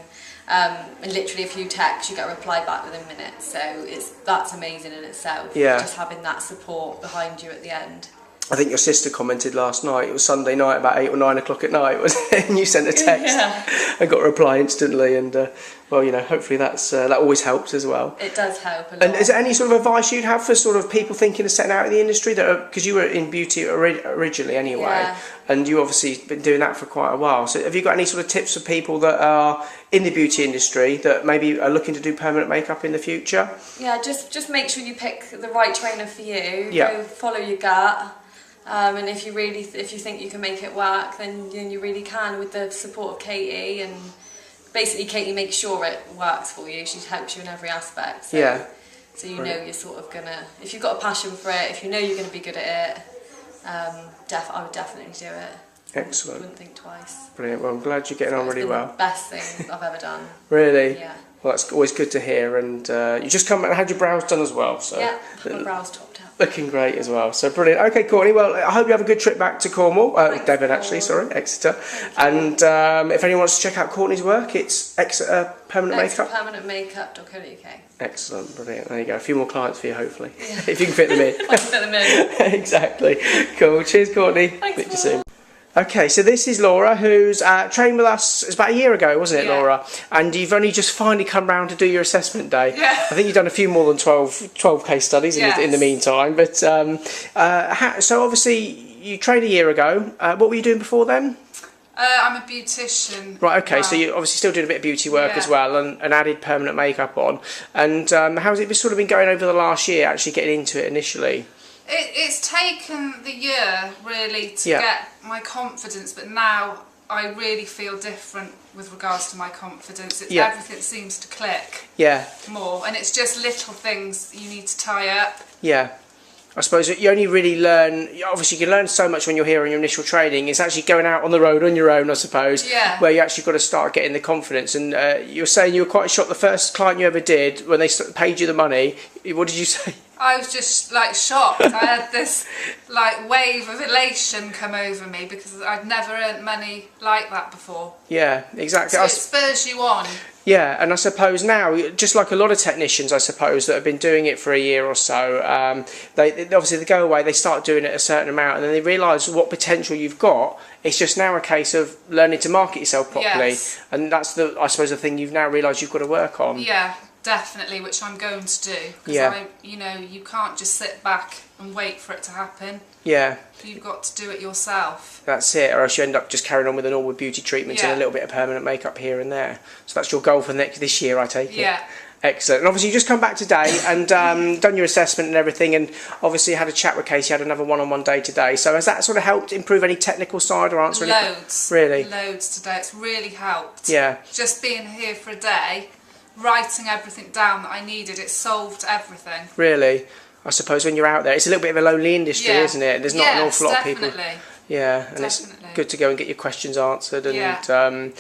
and literally if you text, you get a reply back within minutes. So that's amazing in itself. Yeah. Just having that support behind you at the end. I think your sister commented last night, it was Sunday night about 8 or 9 o'clock at night, wasn't it? And you sent a text and got a reply instantly, and well, you know, hopefully that always helps as well. It does help a lot. And is there any sort of advice you'd have for sort of people thinking of setting out in the industry, because you were in beauty originally anyway, and you obviously been doing that for quite a while, so have you got any sort of tips for people that are in the beauty industry that maybe are looking to do permanent makeup in the future? Yeah, just make sure you pick the right trainer for you. Yeah. Go follow your gut. And if you think you can make it work, then you really can, with the support of Katy. And basically Katy makes sure it works for you. She helps you in every aspect. So, so you know you're sort of gonna, if you've got a passion for it, if you know you're gonna be good at it, I would definitely do it. Excellent. Wouldn't think twice. Brilliant. Well, I'm glad you're getting on really well. The best thing I've ever done. Really? Yeah. Well, that's always good to hear. And you just come and had your brows done as well. So yeah, my brows topped out. Looking great as well. So brilliant. Okay, Courtney. Well, I hope you have a good trip back to Cornwall. Devon, actually. Sorry, Exeter. And if anyone wants to check out Courtney's work, it's Exeter Permanent Makeup. Permanentmakeup.co.uk. Excellent, brilliant. There you go. A few more clients for you, hopefully, if you can fit them in. I can fit them in. Exactly. Cool. Cheers, Courtney. Thanks. Speak to you soon. Okay, so this is Laura, who's trained with us, it's about a year ago, wasn't it, Laura? And you've only just finally come round to do your assessment day. Yeah. I think you've done a few more than 12 case studies in the meantime. But so obviously you trained a year ago. What were you doing before then? I'm a beautician. Right, okay, so you're obviously still doing a bit of beauty work as well, and added permanent makeup on. And how's it sort of been going over the last year, actually getting into it initially? It's taken the year really to get my confidence, but now I really feel different with regards to my confidence. Everything seems to click more, and it's just little things you need to tie up. Yeah. I suppose you only really learn, obviously you can learn so much when you're here on your initial training. It's actually going out on the road on your own, I suppose, where you actually got to start getting the confidence. And you were saying you were quite shocked the first client you ever did, when they paid you the money, what did you say? I was just like shocked. I had this like wave of elation come over me because I'd never earned money like that before. Yeah, exactly. So it spurs you on. Yeah, and I suppose now, just like a lot of technicians, I suppose, that have been doing it for a year or so, they obviously they go away, they start doing it a certain amount, and then they realise what potential you've got. It's just now a case of learning to market yourself properly, and that's I suppose the thing you've now realised you've got to work on. Yeah, definitely, which I'm going to do. Because you can't just sit back and wait for it to happen. Yeah. You've got to do it yourself. That's it, or else you end up just carrying on with the normal beauty treatments and a little bit of permanent makeup here and there. So that's your goal for this year, I take it. Yeah. Excellent. And obviously you just come back today and done your assessment and everything, and obviously had a chat with Katy, had another one-on-one day today. So has that sort of helped improve any technical side or answer Loads. Really? Loads today. It's really helped. Yeah. Just being here for a day, writing everything down that I needed, it solved everything. Really? I suppose when you're out there, it's a little bit of a lonely industry, isn't it? There's not an awful lot of people. Yeah, and it's good to go and get your questions answered and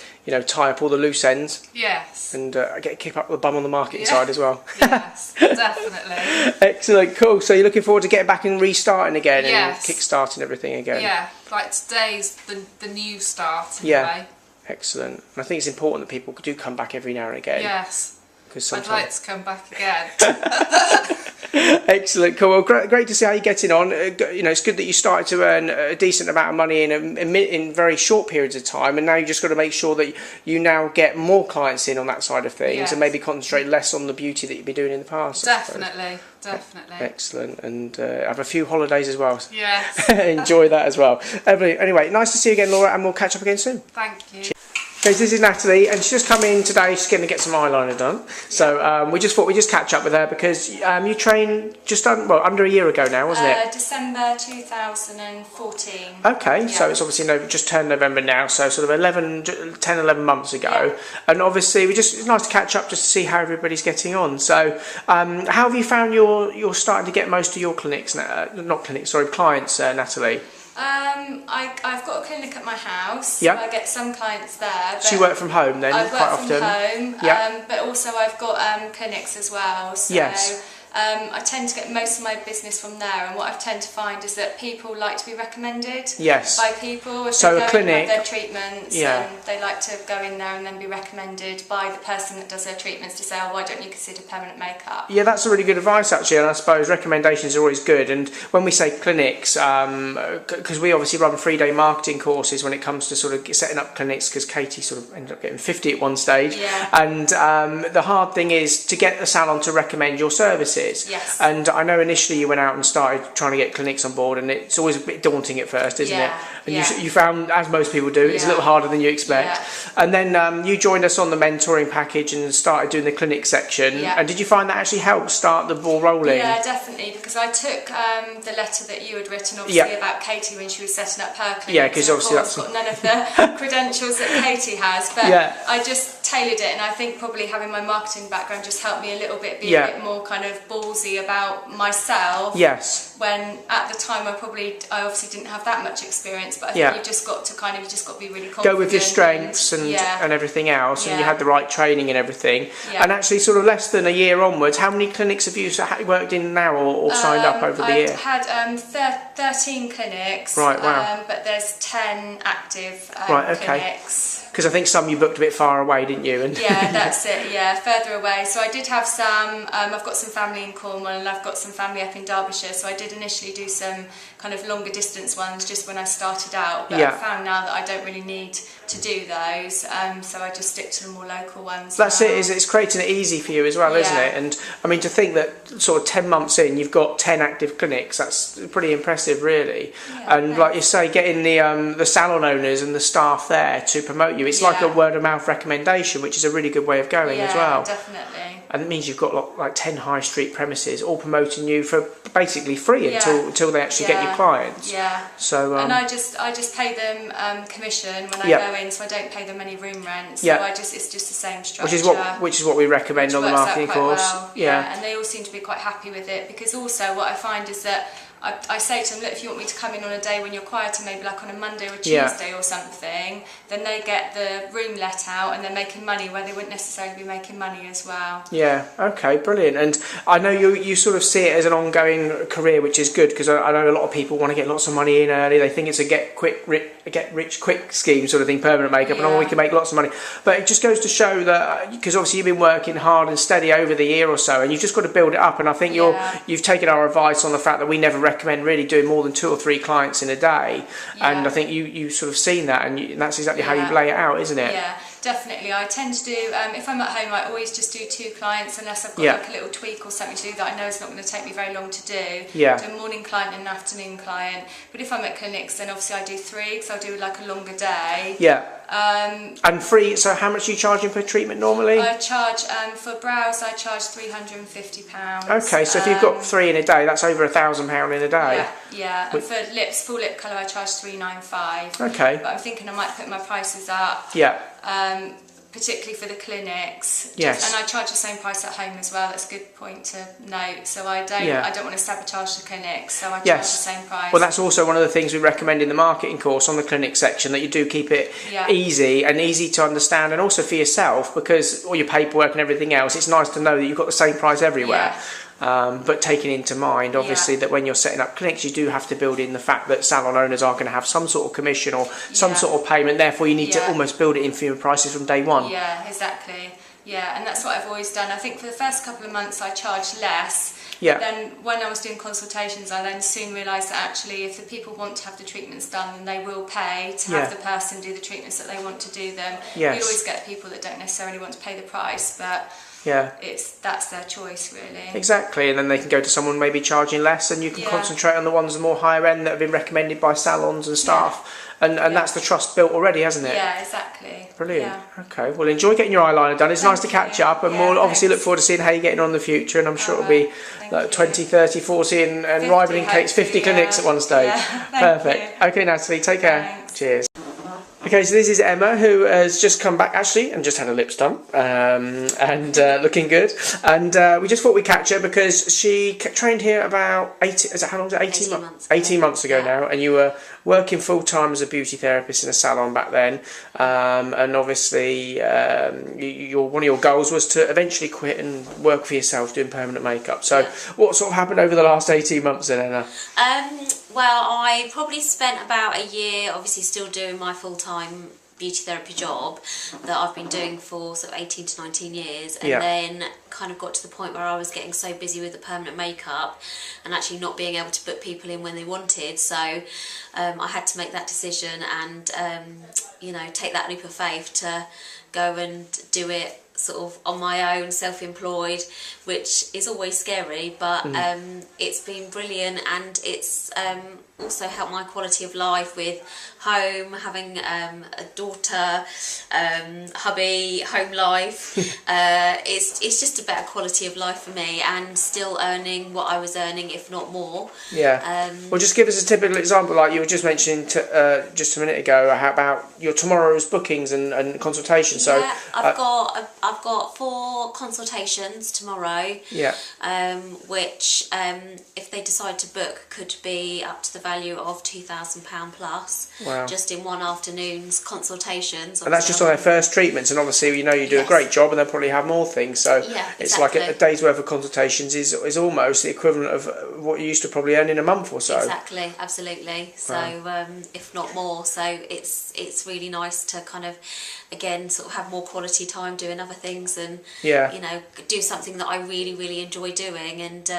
tie up all the loose ends. Yes. And keep up the bum on the marketing side as well. Yes, definitely. Excellent, cool. So you're looking forward to getting back and restarting again and kick-starting everything again. Yeah, like today's the new start in a way. Excellent. And I think it's important that people do come back every now and again. Yes. I'd like to come back again. Excellent, cool. Well, great to see how you're getting on. It's good that you started to earn a decent amount of money in very short periods of time, and now you've just got to make sure that you now get more clients in on that side of things, and maybe concentrate less on the beauty that you've been doing in the past. Definitely. Excellent, and have a few holidays as well. Yes. Enjoy that as well. Anyway, nice to see you again, Laura, and we'll catch up again soon. Thank you. Guys, this is Natalie, and she's just come in today. She's going to get some eyeliner done. So we just thought we'd just catch up with her because you trained just under a year ago now, wasn't it? December 2014. Okay, so it's obviously just turned November now, so sort of 10, 11 months ago. Yeah. And obviously it's nice to catch up just to see how everybody's getting on. So how have you found you're starting to get most of your clients, Natalie? I've got a clinic at my house. Yeah. So I get some clients there. So you work from home then? I work quite from often. home. Yeah. But also I've got clinics as well. So yes. I tend to get most of my business from there, and what I tend to find is that people like to be recommended by people. If so they a clinic, their treatments, they like to go in there and then be recommended by the person that does their treatments to say, oh, why don't you consider permanent makeup? Yeah, that's a really good advice actually, and I suppose recommendations are always good. And when we say clinics, because we obviously run 3-day marketing courses when it comes to sort of setting up clinics, because Katy sort of ended up getting 50 at one stage, and the hard thing is to get a salon to recommend your services. Yes. And I know initially you went out and started trying to get clinics on board, and it's always a bit daunting at first, isn't it? And you found, as most people do, it's a little harder than you expect. And then you joined us on the mentoring package and started doing the clinic section. And did you find that actually helped start the ball rolling? Yeah, definitely, because I took the letter that you had written, obviously, about Katy when she was setting up her clinic. Yeah, because obviously that's got none of the credentials that Katy has, but I just tailored it, and I think probably having my marketing background just helped me a little bit be a bit more kind of ballsy about myself. Yes. When at the time I obviously didn't have that much experience, but I think you just got to be really confident. Go with your strengths and everything else, and you had the right training and everything. And actually, sort of less than a year onwards, how many clinics have you worked in now or signed up over the year? I've had 13 clinics. Right, wow. But there's 10 active clinics. Because I think some you booked a bit far away, didn't you? And yeah, that's it. Yeah, further away. So I did have some. I've got some family in Cornwall, and I've got some family up in Derbyshire. So I did initially do some kind of longer distance ones just when I started out. But I found now that I don't really need to do those. So I just stick to the more local ones. That's it. It's creating it easy for you as well, isn't it? And I mean, to think that sort of 10 months in, you've got 10 active clinics. That's pretty impressive, really. Yeah, and like you say, getting the salon owners and the staff there to promote you. It's like a word of mouth recommendation, which is a really good way of going as well. Yeah, definitely. And it means you've got like 10 high street premises all promoting you for basically free until they actually get your clients. Yeah. So and I just pay them commission when I go in, so I don't pay them any room rent. So it's just the same structure. Which is what we recommend on the marketing course. Well. Yeah, and they all seem to be quite happy with it, because also what I find is that I say to them, look, if you want me to come in on a day when you're quieter, maybe like on a Monday or Tuesday or something, then they get the room let out and they're making money where they wouldn't necessarily be making money as well. Yeah, okay, brilliant. And I know you sort of see it as an ongoing career, which is good, because I know a lot of people want to get lots of money in early. They think it's a get rich quick scheme sort of thing, permanent makeup, and we can make lots of money. But it just goes to show that, because obviously you've been working hard and steady over the year or so, and you've just got to build it up. And I think you've taken our advice on the fact that we never recommend really doing more than 2 or 3 clients in a day. And I think you sort of seen that, and that's exactly how you lay it out, isn't it? Yeah, definitely. I tend to do, if I'm at home, I always just do 2 clients unless I've got like a little tweak or something to do that I know is not going to take me very long to do. Do a morning client and an afternoon client. But if I'm at clinics, then obviously I do 3, because I'll do like a longer day. And free. So how much are you charging per treatment normally? I charge for brows. I charge £350. Okay, so if you've got 3 in a day, that's over £1,000 in a day. Yeah. And for lips, full lip colour, I charge £395. Okay. But I'm thinking I might put my prices up. Particularly for the clinics. And I charge the same price at home as well. That's a good point to note. So I don't want to sabotage the clinics, so I charge the same price. Well, that's also one of the things we recommend in the marketing course on the clinic section, that you do keep it easy to understand, and also for yourself, because all your paperwork and everything else, it's nice to know that you've got the same price everywhere. But taking into mind, obviously, that when you're setting up clinics, you do have to build in the fact that salon owners are going to have some sort of commission or some sort of payment. Therefore, you need to almost build it in for your prices from day one. Yeah, exactly. Yeah, and that's what I've always done. I think for the first couple of months, I charged less. Yeah. Then when I was doing consultations, I then soon realised that actually if the people want to have the treatments done, then they will pay to have the person do the treatments that they want to do them. We always get people that don't necessarily want to pay the price, but that's their choice, really. Exactly, and then they can go to someone maybe charging less, and you can concentrate on the ones more higher end that have been recommended by salons and staff. And that's the trust built already, hasn't it? Yeah, exactly. Brilliant. Okay, well, enjoy getting your eyeliner done. It's nice to catch up, and we'll obviously look forward to seeing how you're getting on in the future, and I'm sure it'll be like 20, 30, 40 and rivaling Kate's 50 clinics at one stage. Perfect. Okay, Natalie, take care. Cheers. Okay, so this is Emma, who has just come back actually and just had her lips done and looking good. And we just thought we'd catch her because she trained here about 18 months ago now, and you were working full time as a beauty therapist in a salon back then. And obviously, one of your goals was to eventually quit and work for yourself doing permanent makeup. So, what sort of happened over the last 18 months then, Emma? Well, I probably spent about a year, obviously still doing my full-time beauty therapy job that I've been doing for sort of 18 to 19 years, and then kind of got to the point where I was getting so busy with the permanent makeup and actually not being able to book people in when they wanted, so I had to make that decision and take that leap of faith to go and do it sort of on my own, self-employed, which is always scary, but it's been brilliant, and it's also helped my quality of life with home, having a daughter, hubby, home life. It's just a better quality of life for me, and still earning what I was earning, if not more. Well, just give us a typical example, like you were just mentioning just a minute ago, how about your tomorrow's bookings and consultations. So I've got 4 consultations tomorrow, which if they decide to book could be up to the value of £2,000 plus. Wow. Just in one afternoon's consultations. And that's just on their first treatments, and obviously you do a great job, and they'll probably have more things, so it's like a day's worth of consultations is almost the equivalent of what you used to probably earn in a month or so. Exactly, absolutely. So if not more, so it's really nice to kind of again sort of have more quality time doing other things, and do something that I really, really enjoy doing, and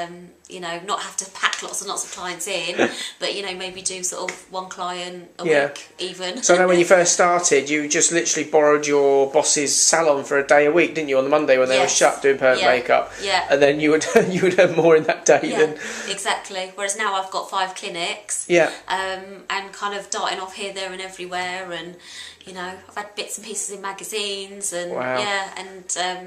not have to pack lots and lots of clients in, but maybe do sort of one client a week even. So I know when you first started, you just literally borrowed your boss's salon for a day a week, didn't you, on the Monday when they were shut doing permanent makeup? And then you would earn more in that day than... Exactly. Whereas now I've got 5 clinics. And kind of darting off here, there and everywhere, and I've had bits and pieces in magazines, and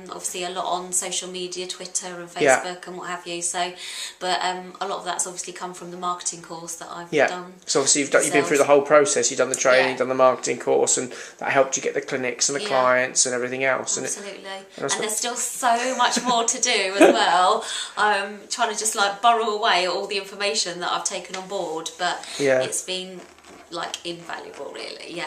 obviously a lot on social media, Twitter and Facebook and what have you. So, but a lot of that's obviously come from the marketing course that I've done. So obviously you've been through the whole process. You've done the training, you've done the marketing course, and that helped you get the clinics and the clients and everything else. Absolutely. And there's still so much more to do as well. I'm trying to just like borrow away all the information that I've taken on board, but it's been like invaluable, really.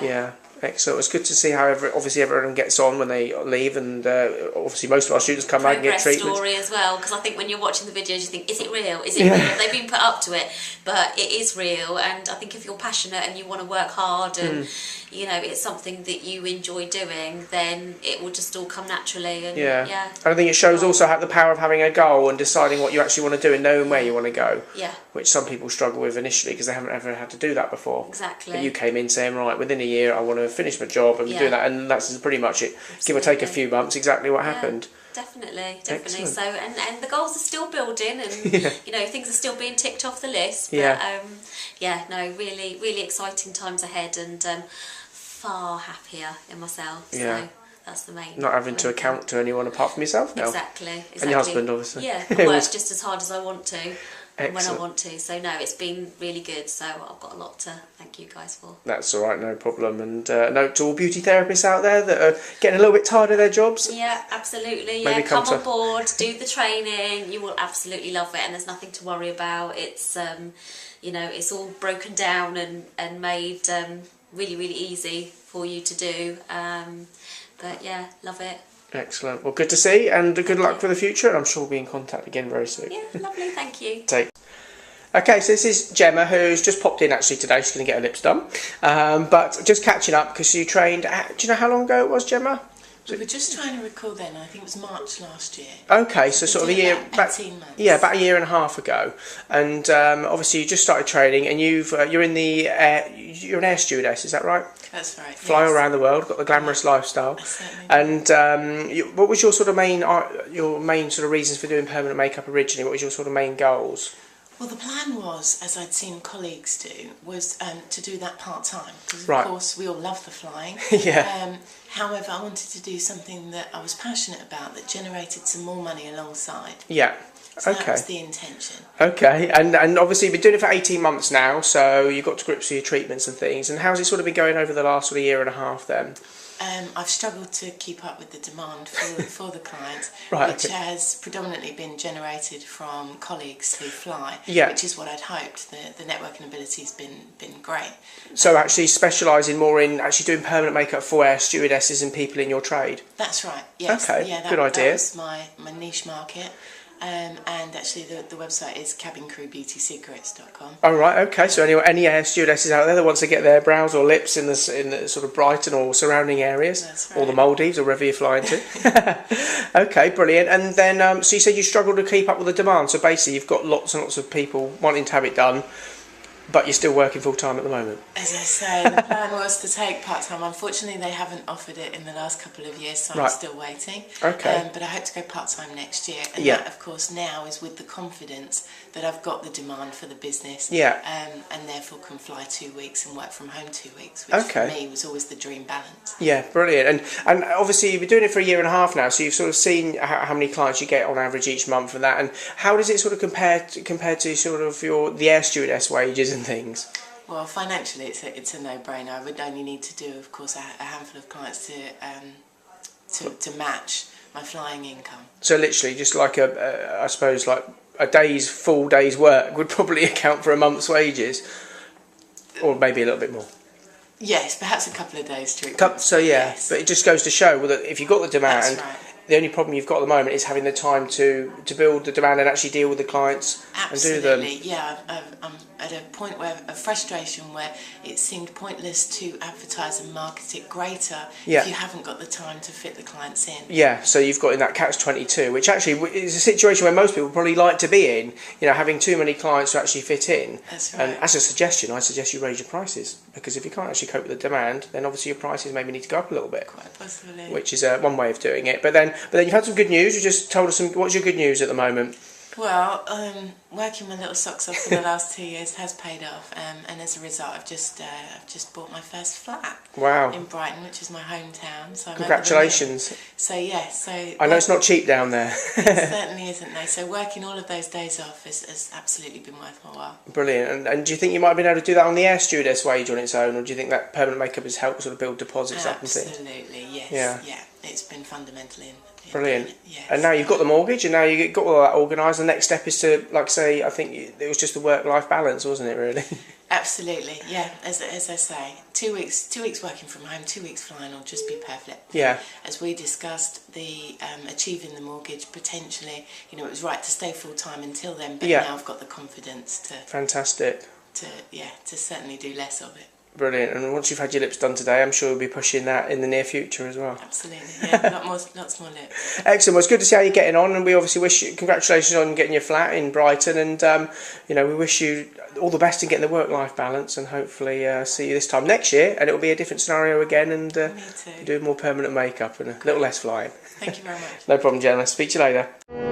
Excellent. It's good to see how obviously everyone gets on when they leave, and obviously most of our students come back and get treatment. Story as well, because I think when you're watching the videos you think, is it real? Is it real? They've been put up to it, but it is real. And I think if you're passionate and you want to work hard and you know it's something that you enjoy doing, then it will just all come naturally. And And I think it shows also the power of having a goal and deciding what you actually want to do and knowing where you want to go. Yeah. Which some people struggle with initially because they haven't ever had to do that before. Exactly. But you came in saying, right, within a year I want to finish my job and do that, and that's pretty much it. Absolutely. Give or take a few months, exactly what happened. Definitely. Excellent. So and the goals are still building, and you know things are still being ticked off the list. But, really exciting times ahead, and far happier in myself. So that's the main. Not having to account to anyone apart from yourself now. Exactly. And your husband, obviously. Yeah, I work just as hard as I want to. Excellent. When I want to. So no, it's been really good. So I've got a lot to thank you guys for. That's all right, no problem. And note to all beauty therapists out there that are getting a little bit tired of their jobs. Yeah, absolutely. Maybe Come on board, do the training. You will absolutely love it, and there's nothing to worry about. It's you know, it's all broken down and made really easy for you to do. But yeah, love it. Excellent. Well, good to see, and good luck for the future, and I'm sure we'll be in contact again very soon. Yeah, lovely, thank you. Okay, so this is Gemma, who's just popped in actually today. She's going to get her lips done. But just catching up, because you trained, do you know how long ago it was, Gemma? We were just trying to recall then, I think it was March last year. Okay, so sort of a year, about 18 months. Yeah, about a year and a half ago. And obviously you just started training, and you're in the you're an air stewardess, is that right? That's right. Fly around the world, got the glamorous lifestyle. And what was your sort of main sort of reasons for doing permanent makeup originally? What was your sort of main goals? Well, the plan was, as I'd seen colleagues do, was to do that part-time. Because, Right. of course, we all love the flying. However, I wanted to do something that I was passionate about that generated some more money alongside. Yeah. So that was the intention. Okay, and obviously you've been doing it for 18 months now, so you've got to grips with your treatments and things. And how's it sort of been going over the last sort of year and a half then? I've struggled to keep up with the demand for the clients, Right, which has predominantly been generated from colleagues who fly, which is what I'd hoped. The networking ability has been great. So actually specialising more in actually doing permanent makeup for air stewardesses and people in your trade? That's right, yes. Okay, yeah, good idea. That's my niche market. And actually the website is cabincrewbeautysecrets.com. Oh right, okay. So anyway, any air stewardesses out there that wants to get their brows or lips in the sort of Brighton or surrounding areas, That's or the Maldives or wherever you're flying to. Okay, brilliant. And then so you said you struggle to keep up with the demand. So basically, you've got lots and lots of people wanting to have it done, but you're still working full time at the moment. As I say, the plan was to take part-time. Unfortunately, they haven't offered it in the last couple of years, so I'm still waiting. Okay. But I hope to go part-time next year. And Yeah. that, of course, now is with the confidence that I've got the demand for the business. Yeah. And therefore can fly 2 weeks and work from home 2 weeks, which for me was always the dream balance. Yeah, brilliant. And obviously you've been doing it for a year and a half now, so you've sort of seen how many clients you get on average each month and that. And how does it sort of compare to sort of the air stewardess wages and things? Well, financially, it's a no-brainer. I would only need to do, of course, a handful of clients to match my flying income. So literally, just like I suppose like a full day's work would probably account for a month's wages, or maybe a little bit more. Yes, perhaps a couple of days treatment. So yeah, but it just goes to show that if you've got the demand. That's right. The only problem you've got at the moment is having the time to build the demand and actually deal with the clients and do them. Absolutely, yeah. I'm at a point of frustration where it seemed pointless to advertise and market it greater if you haven't got the time to fit the clients in. Yeah, so you've got in that catch-22, which actually is a situation where most people probably like to be in, having too many clients to actually fit in. That's right. And as a suggestion, I suggest you raise your prices, because if you can't actually cope with the demand, then obviously your prices maybe need to go up a little bit. Quite possibly. Which is one way of doing it. But then you've had some good news. You just told us what's your good news at the moment? Well, working my little socks off for the last 2 years has paid off, and as a result, I've just bought my first flat. Wow. In Brighton, which is my hometown. So Congratulations. So yes, I know it's not cheap down there. It certainly isn't, no. So working all of those days off has absolutely been worth my while. Brilliant. And do you think you might have been able to do that on the air stewardess wage on its own, or do you think that permanent makeup has helped sort of build deposits up and things? Absolutely, yes. Yeah. It's been fundamental in Brilliant. Yes. And now you've got the mortgage, and now you got all that organised. The next step is to, like say, I think it was just the work-life balance, wasn't it, really? Absolutely, yeah. As I say, 2 weeks working from home, 2 weeks flying will just be perfect. Yeah. As we discussed, the achieving the mortgage potentially, you know, it was right to stay full time until then, but now I've got the confidence to. Fantastic. To certainly do less of it. Brilliant. And once you've had your lips done today, I'm sure we'll be pushing that in the near future as well. Absolutely, yeah. Lots more lips. Excellent. Well, it's good to see how you're getting on, and we obviously wish you congratulations on getting your flat in Brighton, and you know, we wish you all the best in getting the work-life balance, and hopefully see you this time next year, and it'll be a different scenario again, and do more permanent makeup and a little less flying. Thank you very much. No problem, Jenna. Speak to you later.